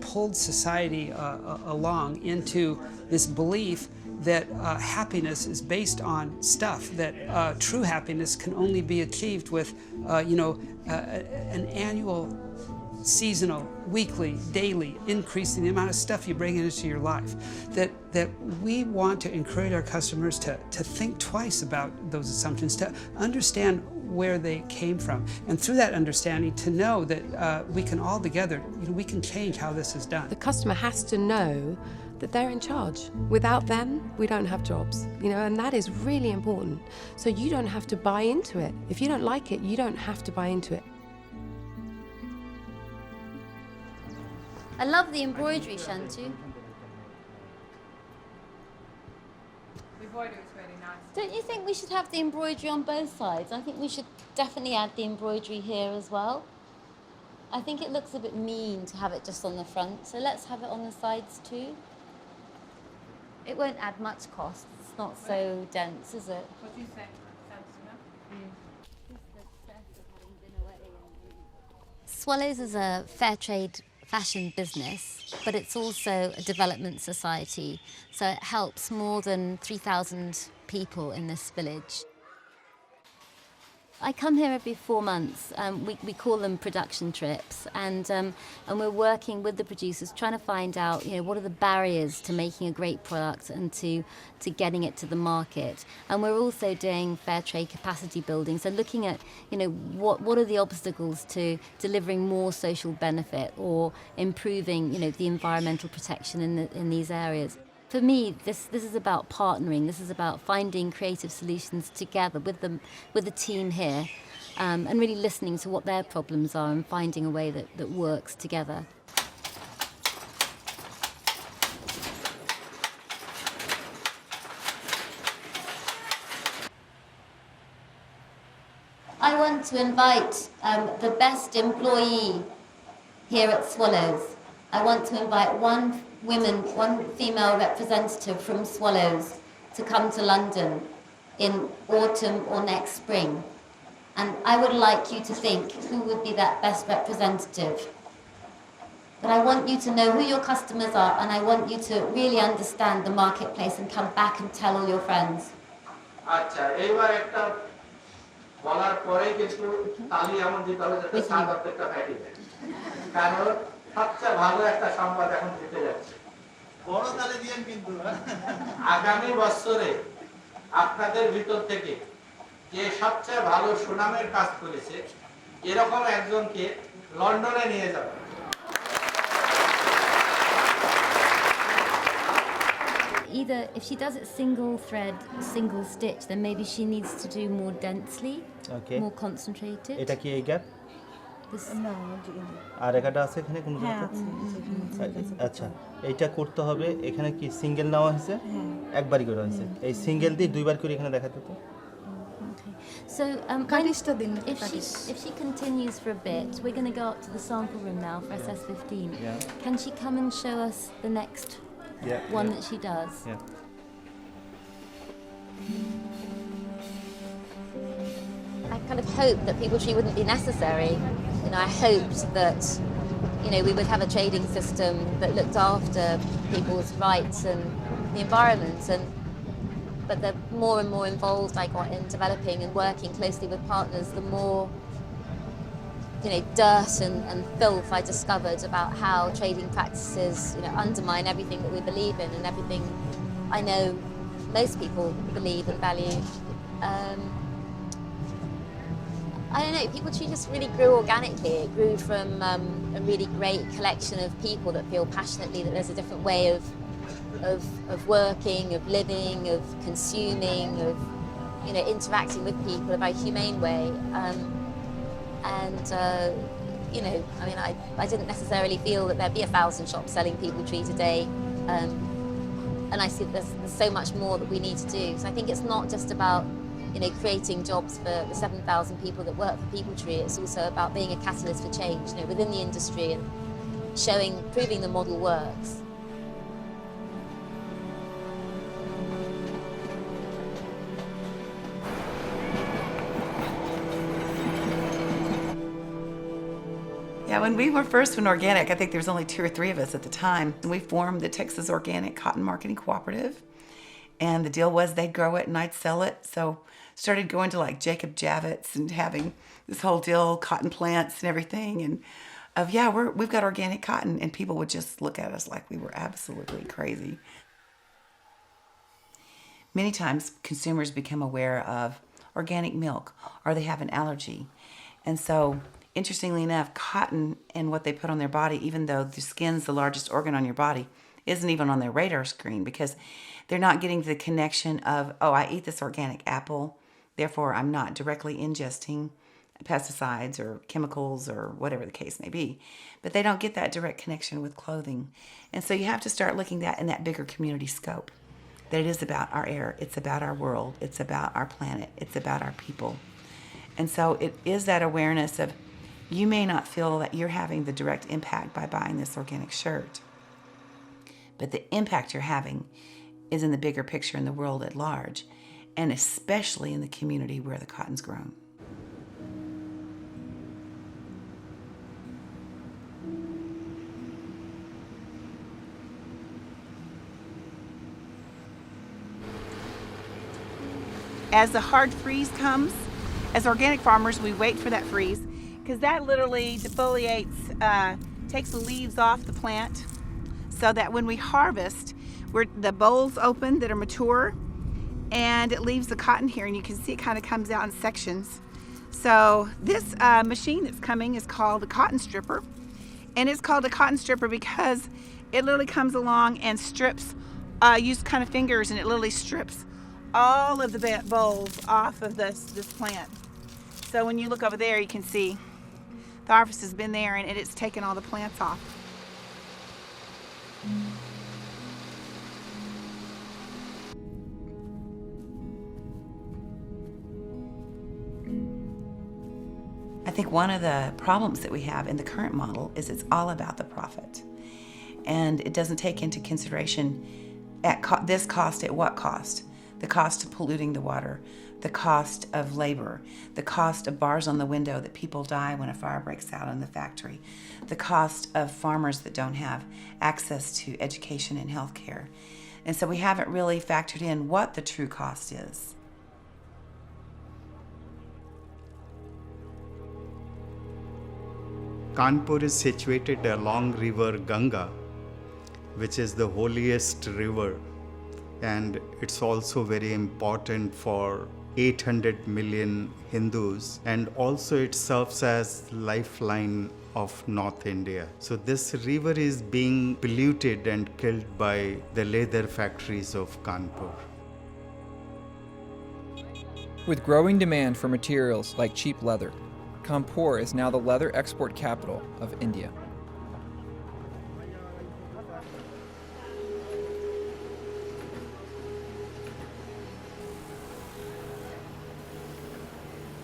pulled society along into this belief that happiness is based on stuff, that true happiness can only be achieved with, an annual, seasonal, weekly, daily increase in the amount of stuff you bring into your life. That we want to encourage our customers to think twice about those assumptions, to understand where they came from, and through that understanding to know that we can all together, we can change how this is done. The customer has to know that they're in charge. Without them, we don't have jobs, and that is really important. So you don't have to buy into it. If you don't like it, you don't have to buy into it. I love the embroidery, Shantu. The embroidery is really nice. Don't you think we should have the embroidery on both sides? I think we should definitely add the embroidery here as well. I think it looks a bit mean to have it just on the front, so let's have it on the sides too. It won't add much cost. It's not so dense, is it? What do you think? Swallows is a fair trade fashion business, but it's also a development society, so it helps more than 3,000 people in this village. I come here every 4 months. We call them production trips, and we're working with the producers, trying to find out, what are the barriers to making a great product and to getting it to the market. And we're also doing fair trade capacity building, so looking at, what are the obstacles to delivering more social benefit or improving, the environmental protection in these areas. For me, this is about partnering. This is about finding creative solutions together with the team here, and really listening to what their problems are and finding a way that works together. I want to invite the best employee here at Swallows. I want to invite one female representative from Swallows to come to London in autumn or next spring. And I would like you to think who would be that best representative. But I want you to know who your customers are, and I want you to really understand the marketplace and come back and tell all your friends. আগামী বছরে আপনাদের ভিতর থেকে যে সবচেয়ে ভালো সুনামের কাজ করেছে এরকম একজনকে লন্ডনে নিয়ে যাবেন। Either if she does it single thread, single stitch, then maybe she needs to do more densely, more concentrated. এটা কি এই গ্যাপ? আর এখানটা আছে এখানে কোন জায়গায়? আচ্ছা, এইটা করতে হবে। এখানে কি সিঙ্গেল নেওয়া হয়েছে? একবারই করা হয়েছে। এই সিঙ্গেল দিয়ে দুইবার করে এখানে দেখাতে তো। So if she continues for a bit, we're going to go up to the sample room now for SS15. Yeah. Can she come and show us the next one that she does? Yeah. I kind of hoped that people tree wouldn't be necessary. I hoped that, we would have a trading system that looked after people's rights and the environment. But the more and more involved I got in developing and working closely with partners, the more, dirt and filth I discovered about how trading practices, undermine everything that we believe in and everything I know most people believe and value. I don't know, People Tree just really grew organically. It grew from a really great collection of people that feel passionately that there's a different way of working, of living, of consuming, of interacting with people in a very humane way. I didn't necessarily feel that there'd be 1,000 shops selling People Tree today. And I see there's so much more that we need to do. So I think it's not just about creating jobs for the 7,000 people that work for People Tree. It's also about being a catalyst for change, within the industry and proving the model works. Yeah, when we first went organic, I think there was only 2 or 3 of us at the time. And we formed the Texas Organic Cotton Marketing Cooperative. And the deal was they'd grow it and I'd sell it. So started going to like Jacob Javits and having this whole deal, cotton plants and everything. And we've got organic cotton. And people would just look at us like we were absolutely crazy. Many times consumers become aware of organic milk or they have an allergy. And so interestingly enough, cotton and what they put on their body, even though the skin's the largest organ on your body, isn't even on their radar screen because they're not getting the connection of, oh, I eat this organic apple, therefore I'm not directly ingesting pesticides or chemicals or whatever the case may be. But they don't get that direct connection with clothing. And so you have to start looking at that in that bigger community scope. That it is about our air, it's about our world, it's about our planet, it's about our people. And so it is that awareness of, you may not feel that you're having the direct impact by buying this organic shirt, but the impact you're having is in the bigger picture in the world at large, and especially in the community where the cotton's grown. As the hard freeze comes, as organic farmers, we wait for that freeze because that literally defoliates, takes the leaves off the plant so that when we harvest, the bolls open that are mature and it leaves the cotton here, and you can see it kind of comes out in sections. So this machine that's coming is called a cotton stripper, and it's called a cotton stripper because it literally comes along and strips, use kind of fingers, and it literally strips all of the bolls off of this plant. So when you look over there, you can see the harvest has been there and it's taken all the plants off. I think one of the problems that we have in the current model is it's all about the profit. And it doesn't take into consideration this cost at what cost? The cost of polluting the water, the cost of labor, the cost of bars on the window that people die when a fire breaks out in the factory, the cost of farmers that don't have access to education and health care. And so we haven't really factored in what the true cost is. Kanpur is situated along river Ganga, which is the holiest river, and it's also very important for 800 million Hindus, and also it serves as lifeline of North India. So this river is being polluted and killed by the leather factories of Kanpur. With growing demand for materials like cheap leather, Kanpur is now the leather export capital of India.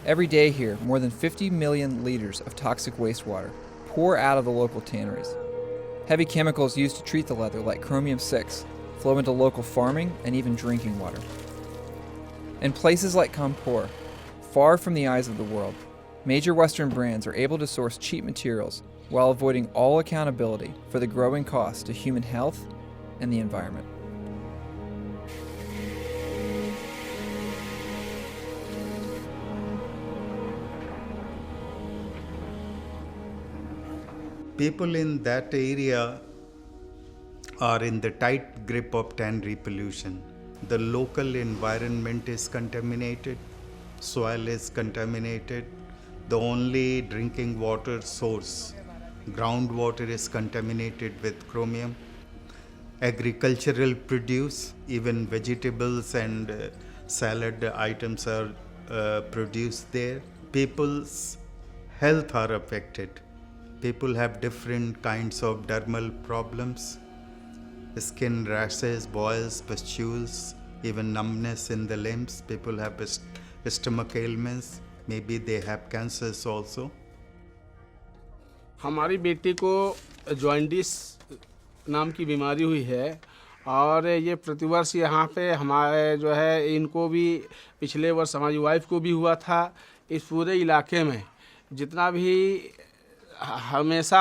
Every day here, more than 50 million liters of toxic wastewater pour out of the local tanneries. Heavy chemicals used to treat the leather, like chromium-6, flow into local farming and even drinking water. In places like Kanpur, far from the eyes of the world, major Western brands are able to source cheap materials while avoiding all accountability for the growing cost to human health and the environment. People in that area are in the tight grip of tannery pollution. The local environment is contaminated, soil is contaminated, the only drinking water source, groundwater, is contaminated with chromium. Agricultural produce, even vegetables and salad items are produced there. People's health are affected. People have different kinds of dermal problems, skin rashes, boils, pustules, even numbness in the limbs. People have stomach ailments, maybe they have cancers also. हमारी बेटी को jaundice नाम की बीमारी हुई है और ये प्रतिवर्ष यहाँ पे हमारे जो है इनको भी पिछले वर्ष हमारी वाइफ को भी हुआ था। इस पूरे इलाके में जितना भी हमेशा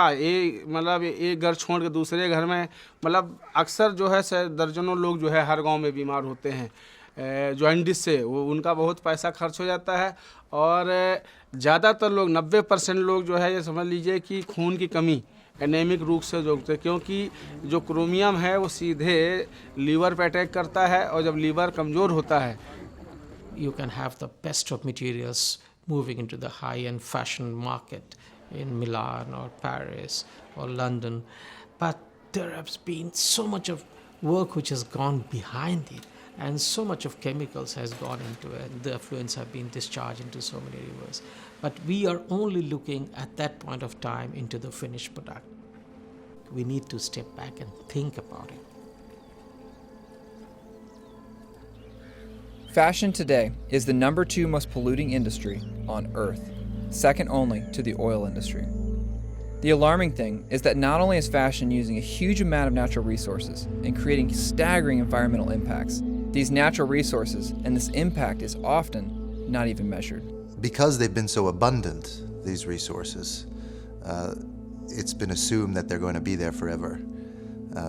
मतलब एक घर छोड़ के दूसरे घर में मतलब अक्सर जो है दर्जनों लोग जो है हर गांव में बीमार होते हैं जॉइंडिस से। वो उनका बहुत पैसा खर्च हो जाता है और ज़्यादातर लोग 90% लोग जो है ये समझ लीजिए कि खून की कमी एनेमिक रूप से जोड़ते हैं, क्योंकि जो क्रोमियम है वो सीधे लीवर पे अटैक करता है और जब लीवर कमज़ोर होता है You can have the best of materials moving into the high-end fashion market in Milan or Paris or London, but there has been so much of work which has gone behind it, and so much of chemicals has gone into it. The effluents have been discharged into so many rivers. But we are only looking at that point of time into the finished product. We need to step back and think about it. Fashion today is the number 2 most polluting industry on Earth, second only to the oil industry. The alarming thing is that not only is fashion using a huge amount of natural resources and creating staggering environmental impacts, these natural resources and this impact is often not even measured. Because they've been so abundant, these resources, it's been assumed that they're going to be there forever.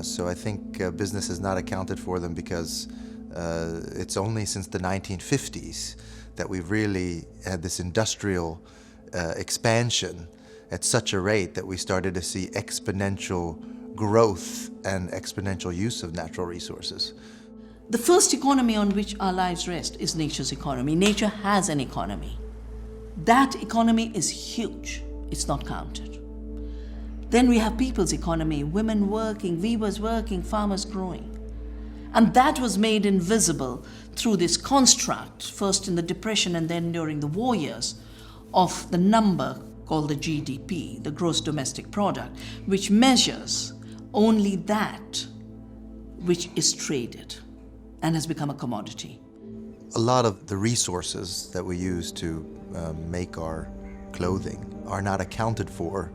So I think business has not accounted for them because it's only since the 1950s that we've really had this industrial expansion at such a rate that we started to see exponential growth and exponential use of natural resources. The first economy on which our lives rest is nature's economy. Nature has an economy. That economy is huge. It's not counted. Then we have people's economy, women working, weavers working, farmers growing. And that was made invisible through this construct, first in the Depression and then during the war years, of the number called the GDP, the gross domestic product, which measures only that which is traded and has become a commodity. A lot of the resources that we use to make our clothing are not accounted for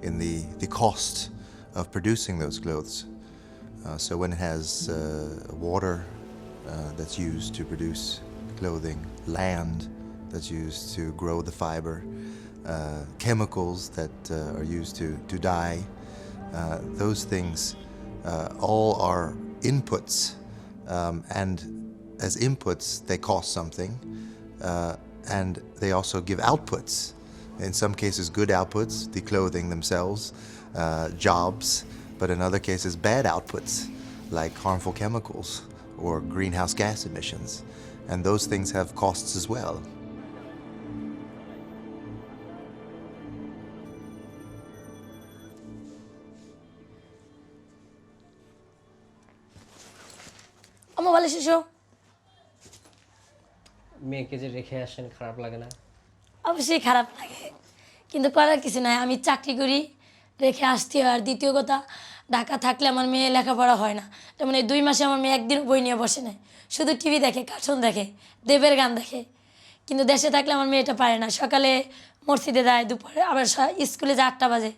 in the cost of producing those clothes. So when it has water that's used to produce clothing, land that's used to grow the fiber, chemicals that are used to dye, those things all are inputs, and as inputs they cost something, and they also give outputs. In some cases good outputs, the clothing themselves, jobs, but in other cases bad outputs like harmful chemicals or greenhouse gas emissions, and those things have costs as well. আমার ভালো শিশু মেয়েকে যে রেখে আসেন খারাপ লাগে না? অবশ্যই খারাপ লাগে, কিন্তু করার কিছু নাই। আমি চাকরি করি, রেখে আসতে হয়। আর দ্বিতীয় কথা, ঢাকা থাকলে আমার মেয়ে লেখাপড়া হয় না। যেমন এই 2 মাসে আমার মেয়ে একদিন বই নিয়ে বসে নাই, শুধু টিভি দেখে, কার্টুন দেখে, দেবের গান দেখে। কিন্তু দেশে থাকলে আমার মেয়ে এটা পারে না। সকালে মসজিদে যায়, দুপুরে আবার স্কুলে যায় 8টা বাজে,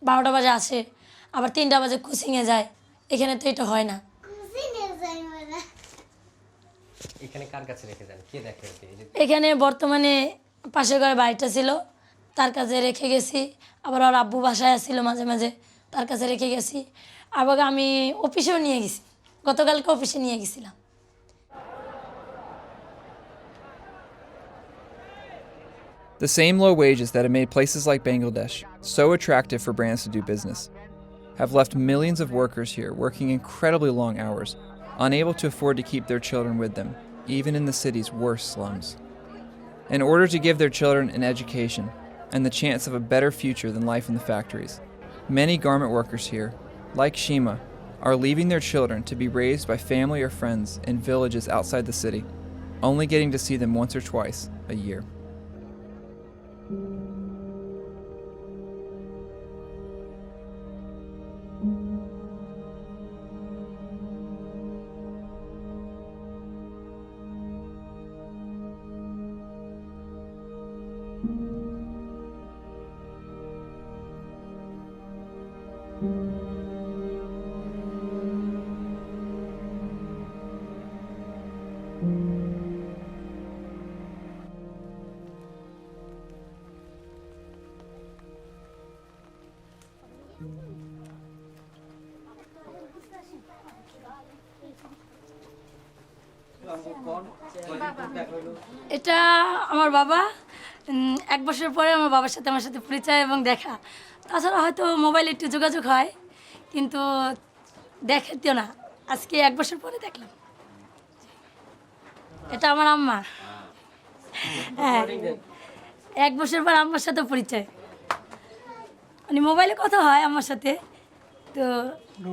12টা বাজে আসে, আবার 3টা বাজে কোচিংয়ে যায়। এখানে তো এটা হয় না। এখানে কার কাছে রেখে যান? কে দেখে? এখানে বর্তমানে পাশের ঘরে বাড়িটা ছিল, তার কাছে রেখে গেছি। আবার ওর আব্বু বাসায় আসছিল মাঝে মাঝে, তার কাছে রেখে গেছি। আবার আমি অফিসেও নিয়ে গেছি, গতকালকে অফিসে নিয়ে গেছিলাম। The same low wages that have made places like Bangladesh so attractive for brands to do business have left millions of workers here working incredibly long hours, unable to afford to keep their children with them, even in the city's worst slums. In order to give their children an education and the chance of a better future than life in the factories, many garment workers here, like Shima, are leaving their children to be raised by family or friends in villages outside the city, only getting to see them once or twice a year. এটা আমার বাবা। 1 বছর পরে আমার বাবার সাথে আমার সাথে পরিচয় এবং দেখা। তাছাড়া হয়তো মোবাইলে একটু যোগাযোগ হয়, কিন্তু দেখতেও না। আজকে 1 বছর পরে দেখলাম। এটা আমার আম্মা। হ্যাঁ, 1 বছর পর আম্মার সাথে পরিচয়। মানে মোবাইলে কথা হয় আমার সাথে, তো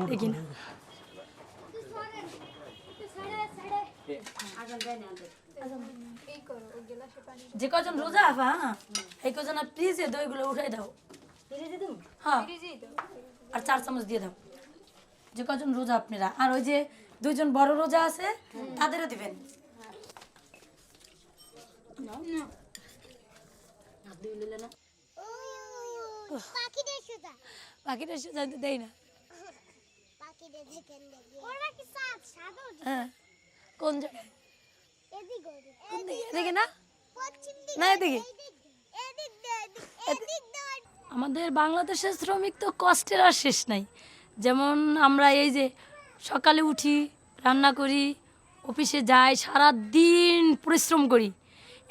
দেখি না যে কজন রোজা আফা এই কজন প্লিজে দইগুলো উঠাই দাও হ্যাঁ আর 4 চামচ দিয়ে দাও যে কজন রোজা আপনারা আর ওই যে 2 জন বড় রোজা আছে তাদেরও দিবেন পাখিদের সুজা দেই না কোন জায়গায় এদিকে না না এদিকে আমাদের বাংলাদেশের শ্রমিক তো কষ্টের আর শেষ নাই যেমন আমরা এই যে সকালে উঠি রান্না করি অফিসে যাই সারা দিন পরিশ্রম করি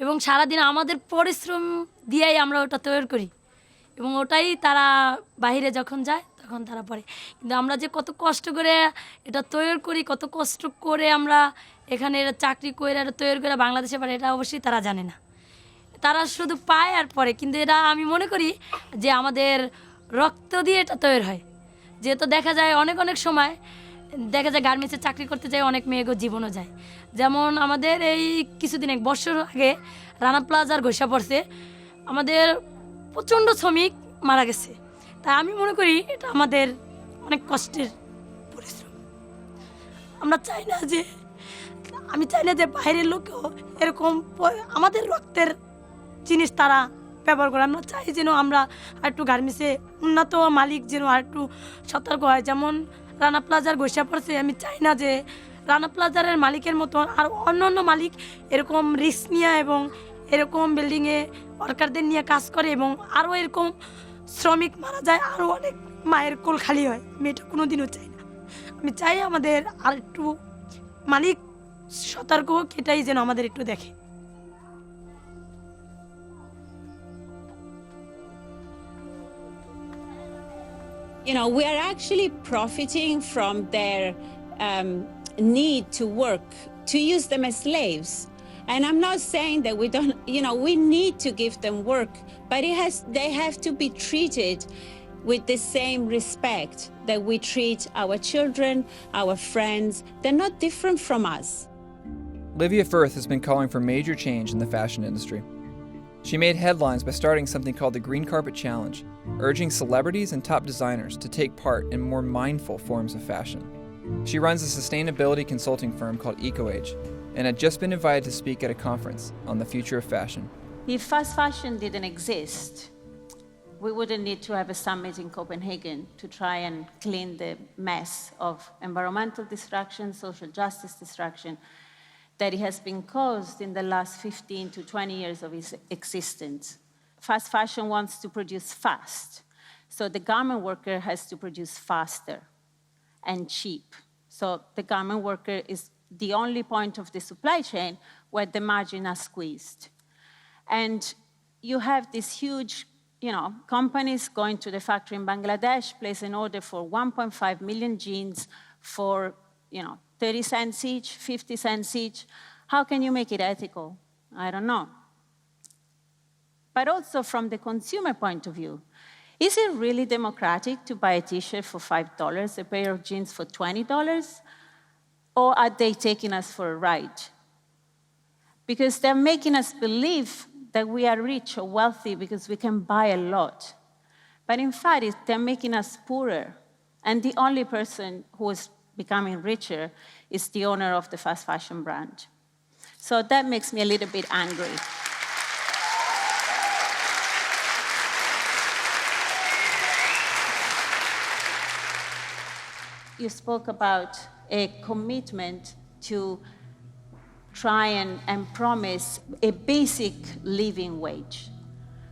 এবং সারাদিন আমাদের পরিশ্রম দিয়েই আমরা ওটা তৈরি করি এবং ওটাই তারা বাইরে যখন যায় তখন তারা পড়ে কিন্তু আমরা যে কত কষ্ট করে এটা তৈরি করি কত কষ্ট করে আমরা এখানে এটা চাকরি করে এটা তৈরি করে বাংলাদেশে পারে এটা অবশ্যই তারা জানে না তারা শুধু পায় আর পরে কিন্তু এটা আমি মনে করি যে আমাদের রক্ত দিয়ে এটা তৈরি হয় যেহেতু দেখা যায় অনেক অনেক সময় দেখা যায় গার্মেন্টসে চাকরি করতে যায় অনেক মেয়েগো জীবনও যায় যেমন আমাদের এই কিছুদিন এক বছর আগে রানা প্লাজার ঘোষা পড়ছে আমাদের প্রচণ্ড শ্রমিক মারা গেছে তাই আমি মনে করি এটা আমাদের অনেক কষ্টের পরিশ্রম আমরা চাই না যে আমি চাই না যে বাইরের লোকেও এরকম আমাদের রক্তের জিনিস তারা ব্যবহার করে আমরা চাই যেন আমরা একটু গার্মেন্টসে উন্নত মালিক যেন আর একটু সতর্ক হয় যেমন রানা প্লাজার ঘোষা পড়ছে আমি চাই না যে রানা প্লাজারের মালিকের মতো আর অন্য মালিক এরকম রিস্ক নিয়ে এবং এরকম বিল্ডিংয়ে ওয়ার্কারদের নিয়ে কাজ করে এবং আরও এরকম শ্রমিক মারা যায় আরও অনেক মায়ের কোল খালি হয় আমি এটা কোনোদিনও চাই না আমি চাই আমাদের আর একটু মালিক সতর্ক হোক এটাই যেন আমাদের একটু দেখে You know, we are actually profiting from their need to work, to use them as slaves. And I'm not saying that we don't, you know, we need to give them work, but they have to be treated with the same respect that we treat our children, our friends. They're not different from us. Livia Firth has been calling for major change in the fashion industry. She made headlines by starting something called the Green Carpet Challenge, urging celebrities and top designers to take part in more mindful forms of fashion. She runs a sustainability consulting firm called EcoAge and had just been invited to speak at a conference on the future of fashion. If fast fashion didn't exist, we wouldn't need to have a summit in Copenhagen to try and clean the mess of environmental destruction, social justice destruction, that it has been caused in the last 15 to 20 years of its existence. Fast fashion wants to produce fast, so the garment worker has to produce faster and cheap. So the garment worker is the only point of the supply chain where the margin are squeezed. And you have these huge, you know, companies going to the factory in Bangladesh, place an order for 1.5 million jeans for, you know, 30 cents each, 50 cents each. How can you make it ethical? I don't know. But also from the consumer point of view, is it really democratic to buy a t-shirt for $5, a pair of jeans for $20? Or are they taking us for a ride? Because they're making us believe that we are rich or wealthy because we can buy a lot. But in fact, they're making us poorer. And the only person who is becoming richer is the owner of the fast fashion brand. So that makes me a little bit angry. You spoke about a commitment to try and promise a basic living wage.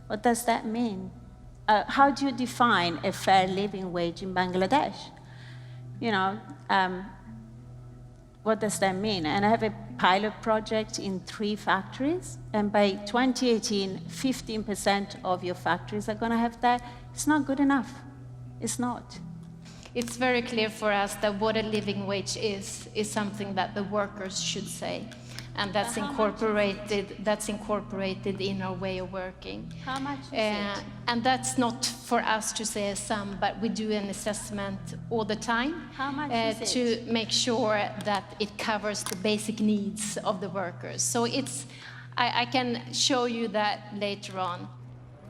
What does that mean? How do you define a fair living wage in Bangladesh? You know, what does that mean? And I have a pilot project in 3 factories, and by 2018, 15% of your factories are going to have that. It's not good enough. It's not. It's very clear for us that what a living wage is something that the workers should say. and that's incorporated in our way of working. How much is it? And that's not for us to say a sum, but we do an assessment all the time. How much is to it? make sure that it covers the basic needs of the workers. So I can show you that later on.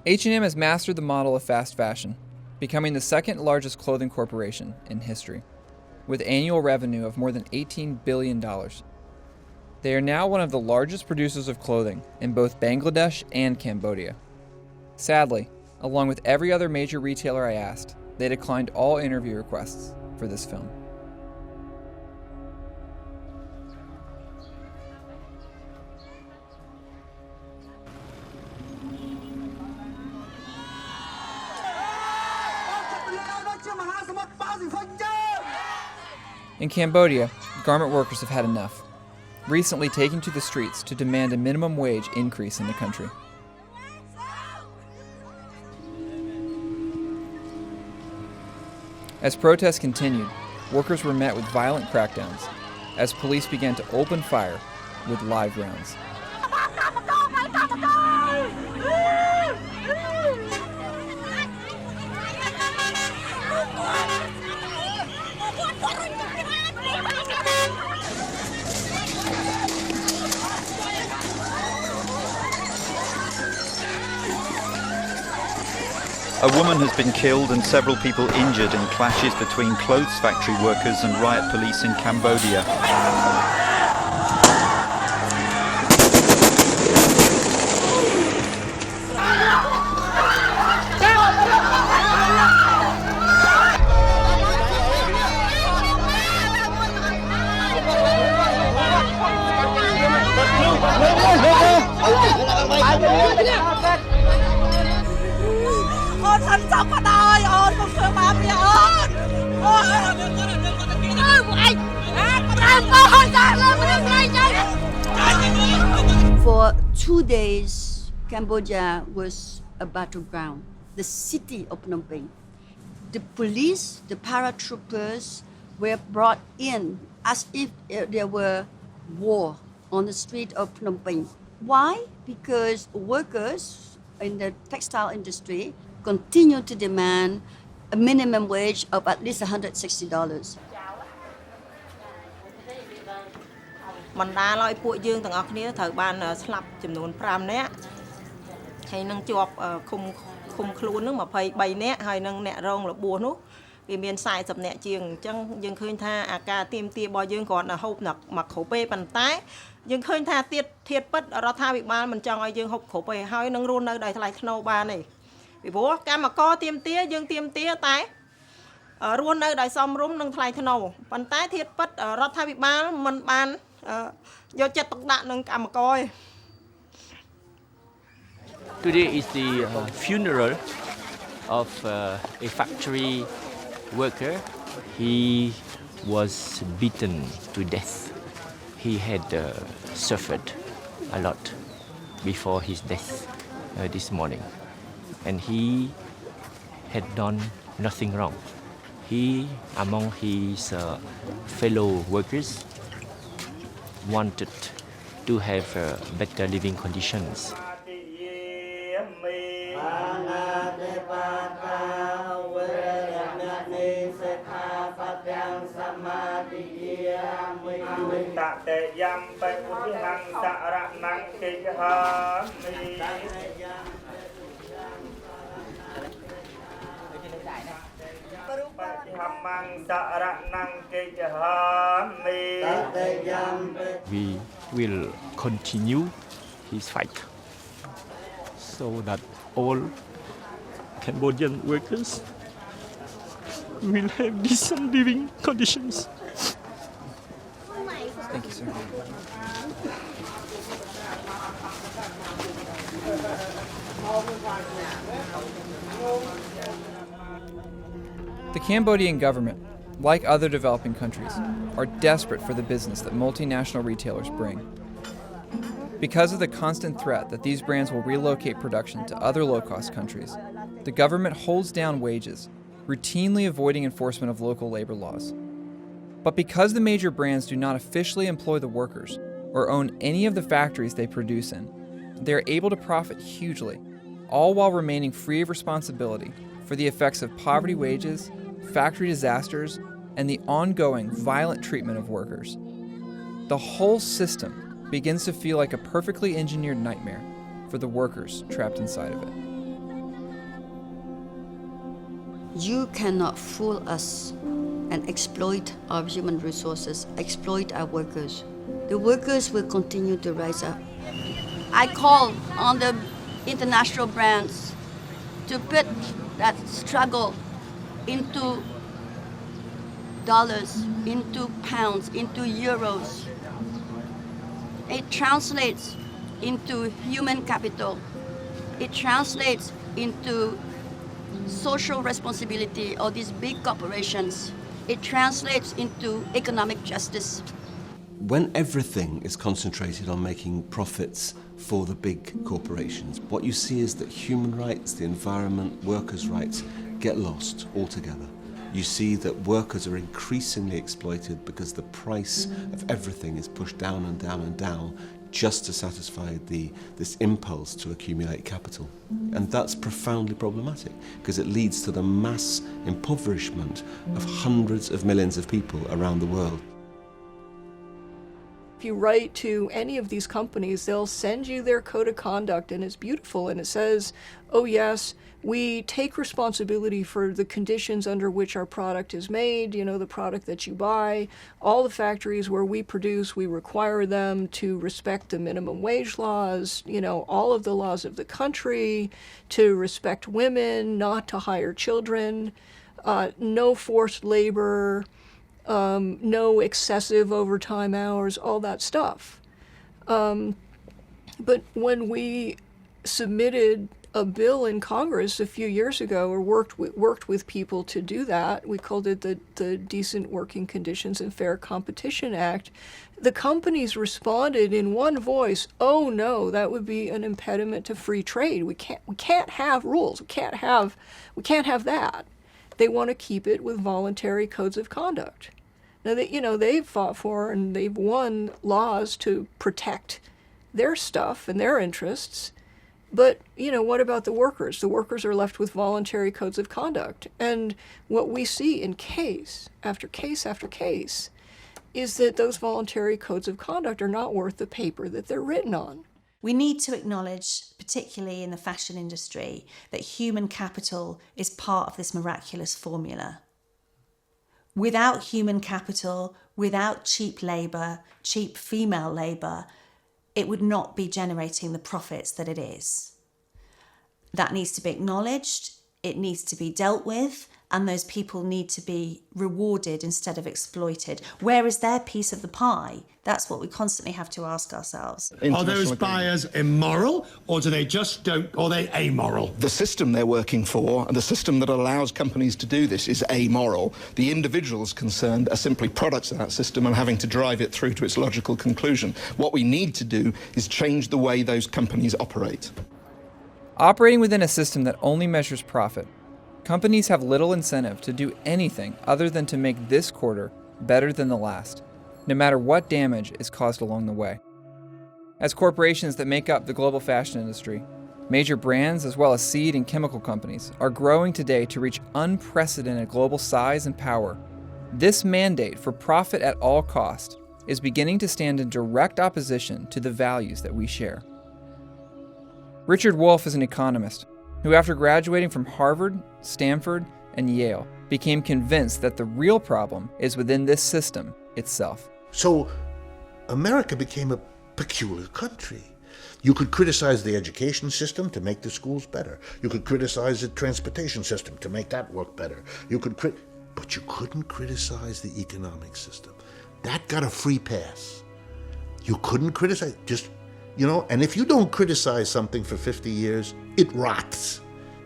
H&M has mastered the model of fast fashion, becoming the second largest clothing corporation in history, with annual revenue of more than $18 billion. They are now one of the largest producers of clothing in both Bangladesh and Cambodia. Sadly, along with every other major retailer I asked, they declined all interview requests for this film. In Cambodia, garment workers have had enough, recently taking to the streets to demand a minimum wage increase in the country. As protests continued, workers were met with violent crackdowns as police began to open fire with live rounds. A woman has been killed and several people injured in clashes between clothes factory workers and riot police in Cambodia. For 2 days, Cambodia was a battleground. The city of Phnom Penh. The police, the paratroopers were brought in as if there were war on the street of Phnom Penh. Why? Because workers in the textile industry continue to demand a minimum wage of at least $160. បណ្ដាលឲ្យពួកយើងទាំងអស់គ្នាត្រូវបានស្លាប់ចំនួន5នាក់ហើយនឹងជាប់ឃុំខ្លួននឹង23នាក់ហើយនឹងអ្នករងរបួសនោះវាមាន40នាក់ជាងអញ្ចឹងយើងឃើញថាអាការទៀមទារបស់យើងគ្រាន់តែហូបមកគ្រប់ពេលប៉ុន្តែយើងឃើញថាធៀបពិតរដ្ឋាភិបាលមិនចង់ឲ្យយើងហូបគ្រប់ពេលហើយនឹងរស់នៅដោយថ្លៃថ្នូរបានទេពីព្រោះកម្មករទៀមទាយើងទៀមទាតែរស់នៅដោយសមរម្យនិងថ្លៃថ្នូរប៉ុន្តែធៀបពិតរដ្ឋាភិបាលមិនបានយកចិត្តទុកដាក់នឹងកម្មករទេ Today is the funeral of a factory worker. He was beaten to death. He had suffered a lot before his death this morning. And he had done nothing wrong. He, among his fellow workers, wanted to have better living conditions. We will continue his fight so that all Cambodian workers will have decent living conditions. Thank you, sir. The Cambodian government, like other developing countries, are desperate for the business that multinational retailers bring. Because of the constant threat that these brands will relocate production to other low-cost countries, the government holds down wages, routinely avoiding enforcement of local labor laws. But because the major brands do not officially employ the workers, or own any of the factories they produce in, they are able to profit hugely, all while remaining free of responsibility for the effects of poverty wages, factory disasters, and the ongoing violent treatment of workers. The whole system begins to feel like a perfectly engineered nightmare for the workers trapped inside of it. You cannot fool us and exploit our human resources, exploit our workers. The workers will continue to rise up. I call on the international brands to put that struggle into dollars, into pounds, into euros. It translates into human capital. It translates into social responsibility of these big corporations. It translates into economic justice. When everything is concentrated on making profits for the big corporations, what you see is that human rights, the environment, workers' rights get lost altogether. You see that workers are increasingly exploited because the price of everything is pushed down and down and down just to satisfy this impulse to accumulate capital. And that's profoundly problematic because it leads to the mass impoverishment of hundreds of millions of people around the world. If you write to any of these companies, they'll send you their code of conduct, and it's beautiful, and it says, oh yes, we take responsibility for the conditions under which our product is made, you know, the product that you buy. All the factories where we produce, we require them to respect the minimum wage laws, you know, all of the laws of the country, to respect women, not to hire children, no forced labor, no excessive overtime hours, all that stuff. But when we submitted a bill in Congress a few years ago, or worked with people to do that, we called it the Decent Working Conditions and Fair Competition Act, the companies responded in one voice, oh no, that would be an impediment to free trade. We can't have rules. We can't have that. They want to keep it with voluntary codes of conduct. Now, they've fought for and they've won laws to protect their stuff and their interests. But, what about the workers? The workers are left with voluntary codes of conduct. And what we see in case after case after case is that those voluntary codes of conduct are not worth the paper that they're written on. We need to acknowledge, particularly in the fashion industry, that human capital is part of this miraculous formula. Without human capital, without cheap labour, cheap female labour, it would not be generating the profits that it is. That needs to be acknowledged, it needs to be dealt with, and those people need to be rewarded instead of exploited. Where is their piece of the pie? That's what we constantly have to ask ourselves. Are those buyers immoral, or do they just don't, or are they amoral? The system they're working for, and the system that allows companies to do this, is amoral. The individuals concerned are simply products of that system and having to drive it through to its logical conclusion. What we need to do is change the way those companies operate. Operating within a system that only measures profit, companies have little incentive to do anything other than to make this quarter better than the last, no matter what damage is caused along the way. As corporations that make up the global fashion industry, major brands as well as seed and chemical companies are growing today to reach unprecedented global size and power. This mandate for profit at all cost is beginning to stand in direct opposition to the values that we share. Richard Wolff is an economist who, after graduating from Harvard, Stanford, and Yale, became convinced that the real problem is within this system itself. So America became a peculiar country. You could criticize the education system to make the schools better. You could criticize the transportation system to make that work better. But you couldn't criticize the economic system. That got a free pass. You couldn't criticize, and if you don't criticize something for 50 years, it rots.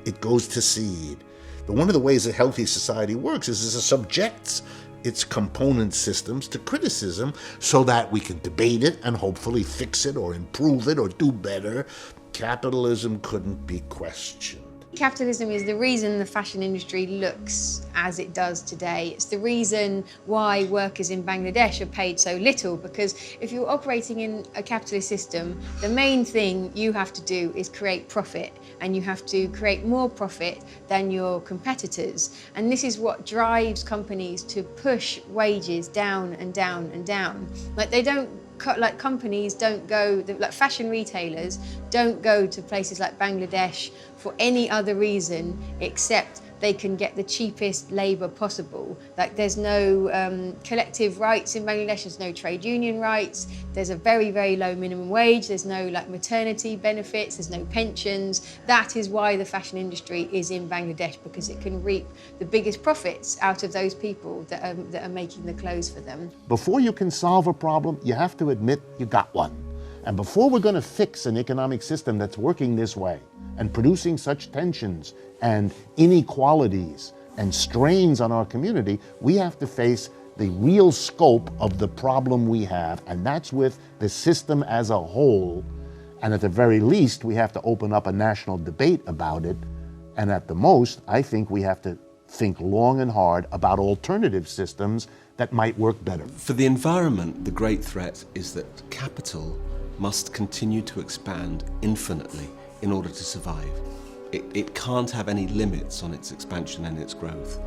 It goes to seed. But one of the ways a healthy society works is it subjects its component systems to criticism so that we can debate it and hopefully fix it or improve it or do better. Capitalism couldn't be questioned. Capitalism is the reason the fashion industry looks as it does today. It's the reason why workers in Bangladesh are paid so little, because if you're operating in a capitalist system, the main thing you have to do is create profit, and you have to create more profit than your competitors. And this is what drives companies to push wages down and down and down. Like companies don't go, like fashion retailers don't go to places like Bangladesh for any other reason except they can get the cheapest labour possible. Like there's no collective rights in Bangladesh, there's no trade union rights, there's a very, very low minimum wage, there's no like maternity benefits, there's no pensions. That is why the fashion industry is in Bangladesh, because it can reap the biggest profits out of those people that are making the clothes for them. Before you can solve a problem, you have to admit you got one. And before we're going to fix an economic system that's working this way and producing such tensions and inequalities and strains on our community, we have to face the real scope of the problem we have, and that's with the system as a whole. And at the very least, we have to open up a national debate about it. And at the most, I think we have to think long and hard about alternative systems that might work better. For the environment, the great threat is that capital must continue to expand infinitely in order to survive. It can't have any limits on its expansion and its growth.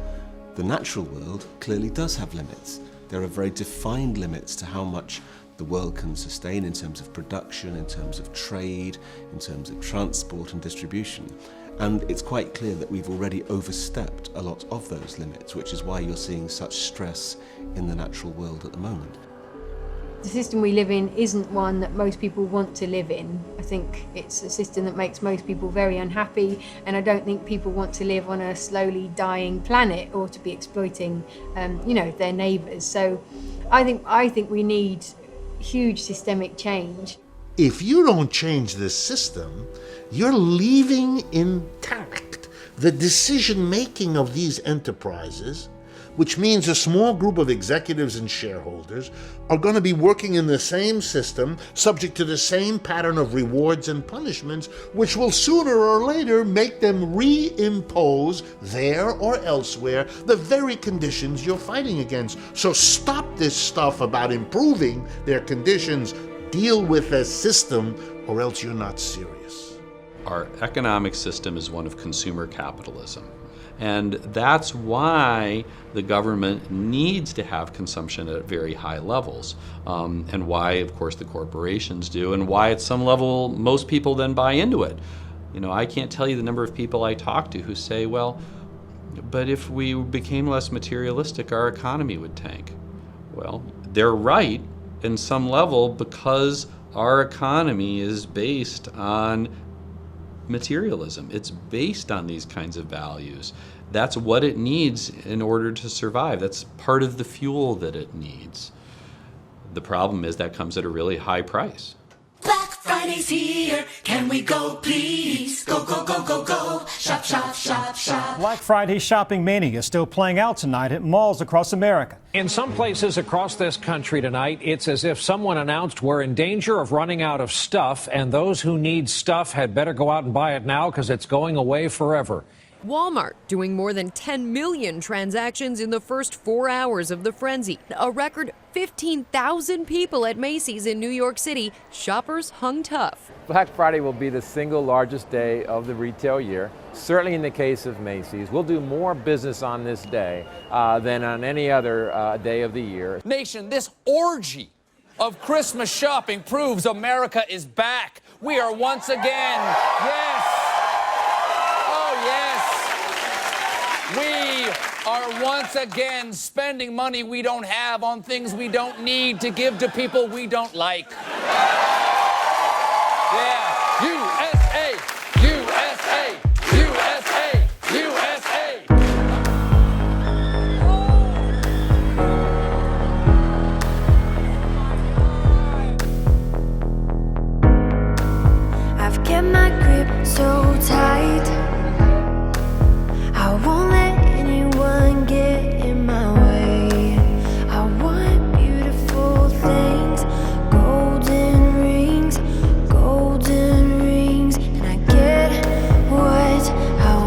The natural world clearly does have limits. There are very defined limits to how much the world can sustain in terms of production, in terms of trade, in terms of transport and distribution. And it's quite clear that we've already overstepped a lot of those limits, which is why you're seeing such stress in the natural world at the moment. The system we live in isn't one that most people want to live in. I think it's a system that makes most people very unhappy, and I don't think people want to live on a slowly dying planet or to be exploiting, their neighbours. So I think we need huge systemic change. If you don't change this system, you're leaving intact the decision-making of these enterprises, which means a small group of executives and shareholders are going to be working in the same system, subject to the same pattern of rewards and punishments, which will sooner or later make them reimpose there or elsewhere the very conditions you're fighting against. So stop this stuff about improving their conditions. Deal with the system, or else you're not serious. Our economic system is one of consumer capitalism. And that's why the government needs to have consumption at very high levels, and why, of course, the corporations do, and why at some level most people then buy into it. I can't tell you the number of people I talk to who say, well, but if we became less materialistic, our economy would tank. Well, they're right in some level, because our economy is based on materialism. It's based on these kinds of values. That's what it needs in order to survive. That's part of the fuel that it needs. The problem is that comes at a really high price. Black Friday's here. Can we go, please? Go, go, go, go, go. Shop, shop, shop, shop. Black Friday shopping mania is still playing out tonight at malls across America. In some places across this country tonight, it's as if someone announced we're in danger of running out of stuff, and those who need stuff had better go out and buy it now because it's going away forever. Walmart doing more than 10 million transactions in the first 4 hours of the frenzy. A record 15,000 people at Macy's in New York City. Shoppers hung tough. Black Friday will be the single largest day of the retail year. Certainly in the case of Macy's, we'll do more business on this day than on any other day of the year. Nation, this orgy of Christmas shopping proves America is back. We are once again, yes. We are once again spending money we don't have on things we don't need to give to people we don't like. Yeah, USA, USA, USA, USA. I've kept my grip so tight. I won't let anyone get in my way. I want beautiful things, golden rings, and I get what I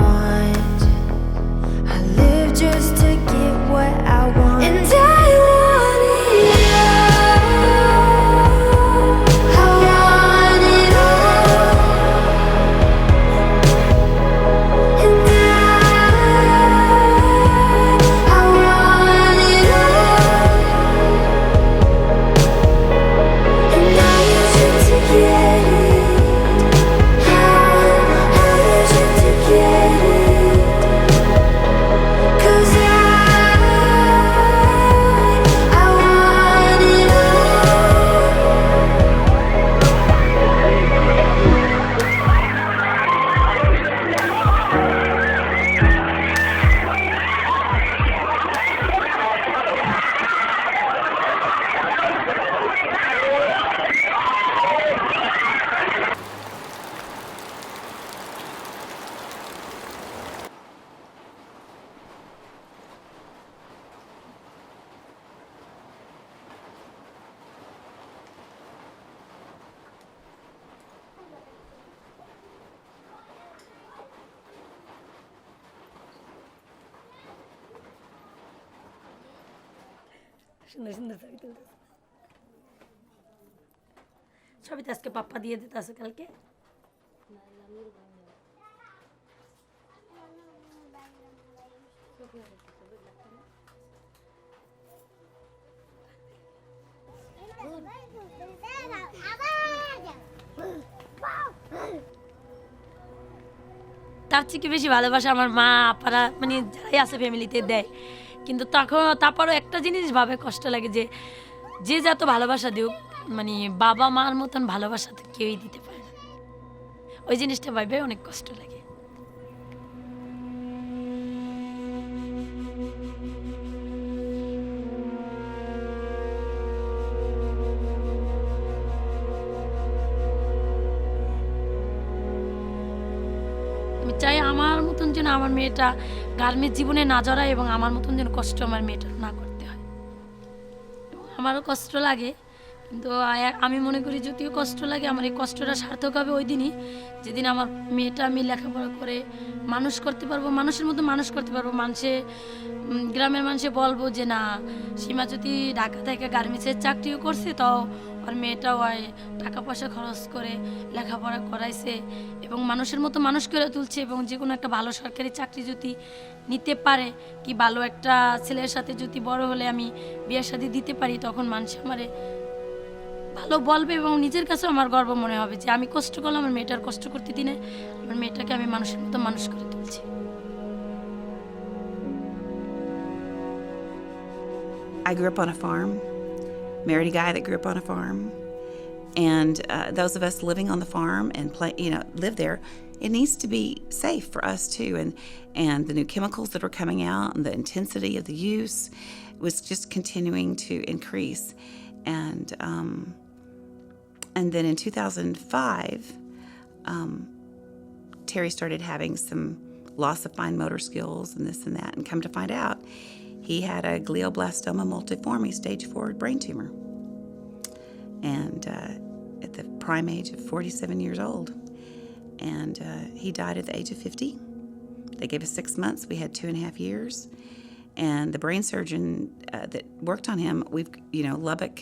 সুন্দর সুন্দর ছবি তুলতেছে ছবি তো আজকে পাপ্পা দিয়ে দিতে আছে কালকে তার থেকে বেশি ভালোবাসা আমার মা আপারা মানে যারাই আছে ফ্যামিলিতে দেয় কিন্তু তারপরও একটা জিনিস ভাবে কষ্ট লাগে যে যে যত ভালোবাসা দিও মানে বাবা মার মতন ভালোবাসা তো কেউই দিতে পারে না ওই জিনিসটা ভাবে অনেক কষ্ট লাগে চাই আমার মতন যেন আমার মেয়েটা গার্মেন্টস জীবনে না জড়ায় এবং আমার মতন যেন কষ্ট আমার মেয়েটার না করতে হয় আমারও কষ্ট লাগে কিন্তু আমি মনে করি যদিও কষ্ট লাগে আমার এই কষ্টটা সার্থক হবে ওই দিনই যেদিন আমার মেয়েটা আমি লেখাপড়া করে মানুষ করতে পারবো মানুষের মতো মানুষ করতে পারবো গ্রামের মানুষে বলবো যে না সীমা যদি ঢাকা থেকে গার্মেন্টসের চাকরিও করছে তাও আর মেয়েটাও টাকা পয়সা খরচ করে লেখাপড়া করাইছে এবং মানুষের মতো মানুষ করে তুলছে এবং যে কোনো একটা ভালো সরকারি চাকরি যদি নিতে পারে কি ভালো একটা ছেলের সাথে যদি বড় হলে আমি বিয়ে শাদী দিতে পারি তখন মানুষ আমারে ভালো বলবে এবং নিজের কাছে আমার গর্ব মনে হবে যে আমি কষ্ট করলাম আমার মেয়েটার কষ্ট করতে দিনে আমার মেয়েটাকে আমি মানুষের মতো মানুষ করে তুলছি I grew up on a farm, married a guy that grew up on a farm, and those of us living on the farm and live there, it needs to be safe for us too. And the new chemicals that were coming out and the intensity of the use was just continuing to increase. And then in 2005, Terry started having some loss of fine motor skills and this and that, and come to find out, he had a glioblastoma multiforme stage 4 brain tumor. And at the prime age of 47 years old. And he died at the age of 50. They gave us 6 months. We had 2.5 years. And the brain surgeon that worked on him, Lubbock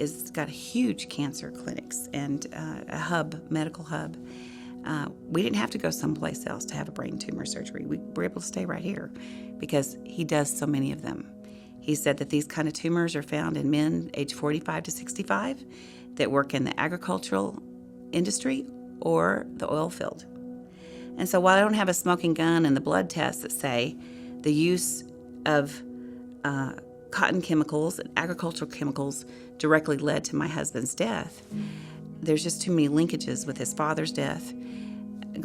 has got huge cancer clinics and a medical hub. We didn't have to go someplace else to have a brain tumor surgery. We were able to stay right here because he does so many of them. He said that these kind of tumors are found in men age 45 to 65 that work in the agricultural industry or the oil field. And so while I don't have a smoking gun and the blood tests that say the use of cotton chemicals and agricultural chemicals directly led to my husband's death, there's just too many linkages with his father's death.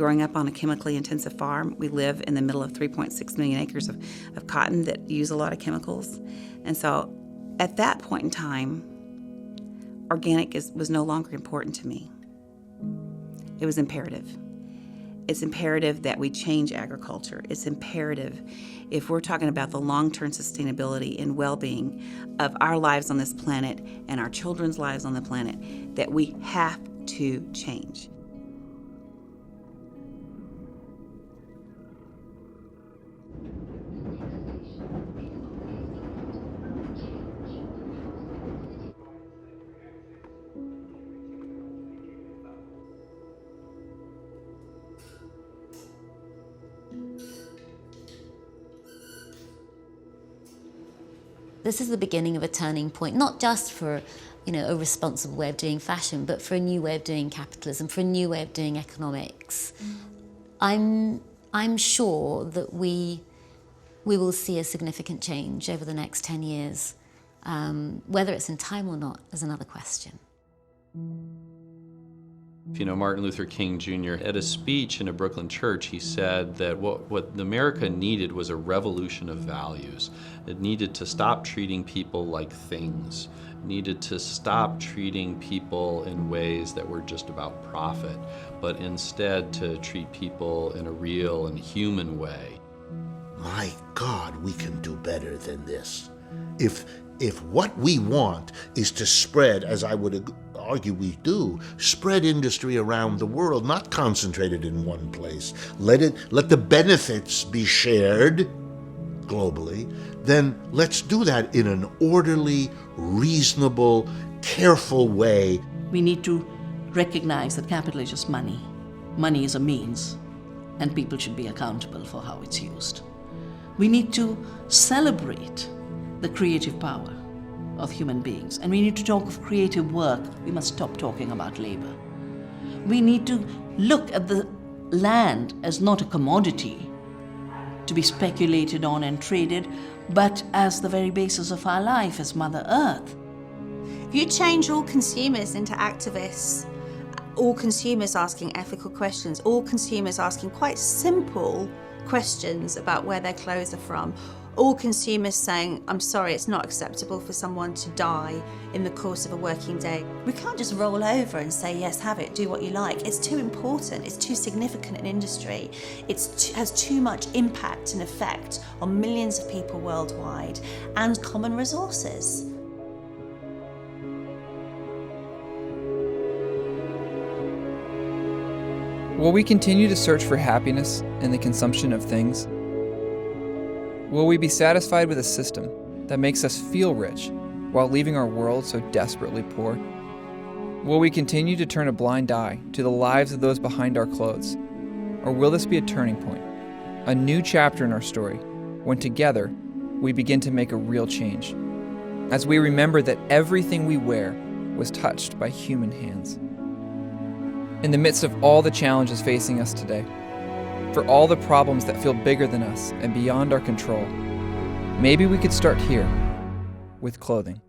Growing up on a chemically intensive farm, we live in the middle of 3.6 million acres of cotton that use a lot of chemicals. And so at that point in time, organic was no longer important to me. It was imperative. It's imperative that we change agriculture. It's imperative, if we're talking about the long-term sustainability and well-being of our lives on this planet and our children's lives on the planet, that we have to change. This is the beginning of a turning point, not just for a responsible way of doing fashion, but for a new way of doing capitalism, for a new way of doing economics. I'm sure that we will see a significant change over the next 10 years. Whether it's in time or not is another question. Martin Luther King Jr., at a speech in a Brooklyn church, he said that what America needed was a revolution of values. It needed to stop treating people like things, needed to stop treating people in ways that were just about profit, but instead to treat people in a real and human way. My God, we can do better than this. If what we want is to spread, as I would argue we do, spread industry around the world, not concentrated in one place. Let the benefits be shared globally, then let's do that in an orderly, reasonable, careful way. We need to recognize that capital is just money. Money is a means, and people should be accountable for how it's used. We need to celebrate the creative power of human beings, and we need to talk of creative work. We must stop talking about labor. We need to look at the land as not a commodity to be speculated on and traded, but as the very basis of our life, as Mother Earth. If you change all consumers into activists, all consumers asking ethical questions, all consumers asking quite simple questions about where their clothes are from, all consumers saying, I'm sorry, it's not acceptable for someone to die in the course of a working day. We can't just roll over and say, yes, have it, do what you like. It's too important, it's too significant an industry. It has too much impact and effect on millions of people worldwide and common resources. Will we continue to search for happiness in the consumption of things? Will we be satisfied with a system that makes us feel rich while leaving our world so desperately poor? Will we continue to turn a blind eye to the lives of those behind our clothes? Or will this be a turning point, a new chapter in our story, when together we begin to make a real change, as we remember that everything we wear was touched by human hands? In the midst of all the challenges facing us today, for all the problems that feel bigger than us and beyond our control, maybe we could start here with clothing.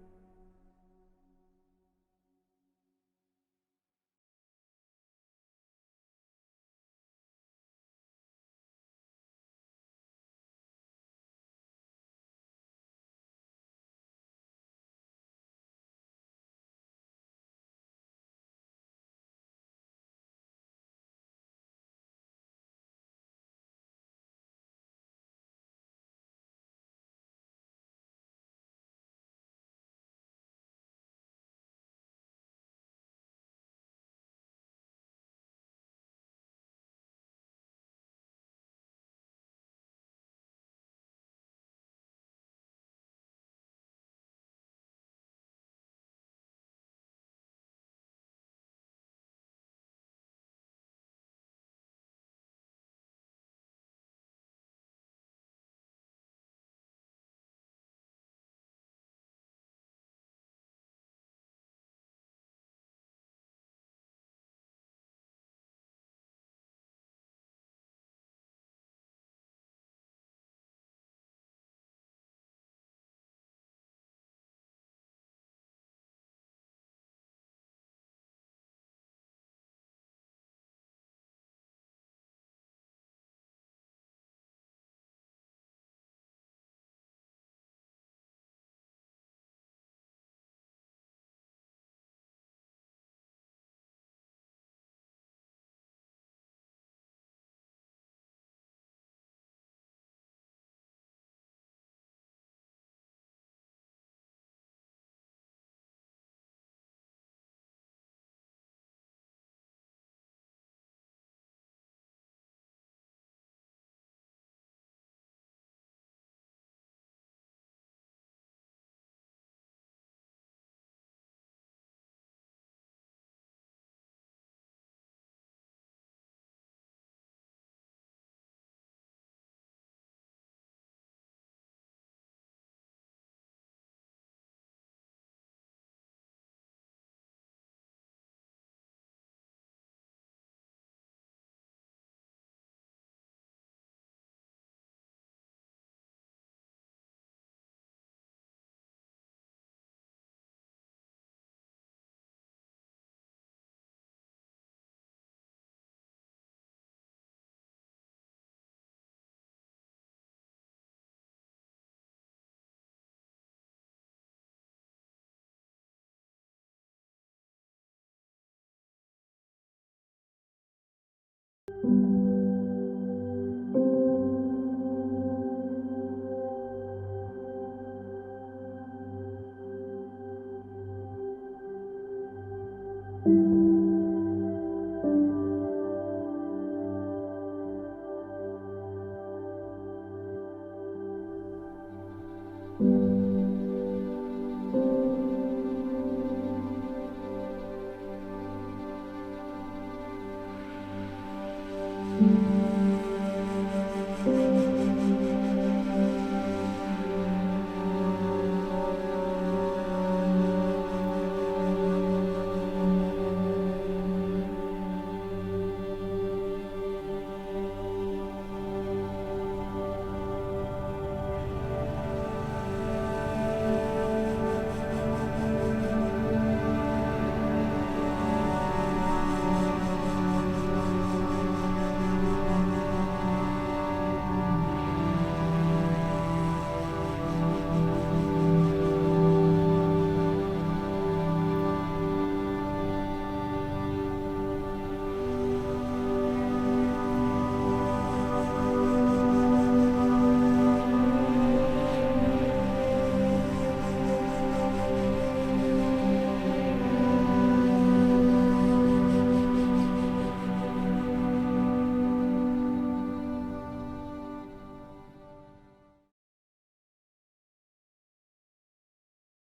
you.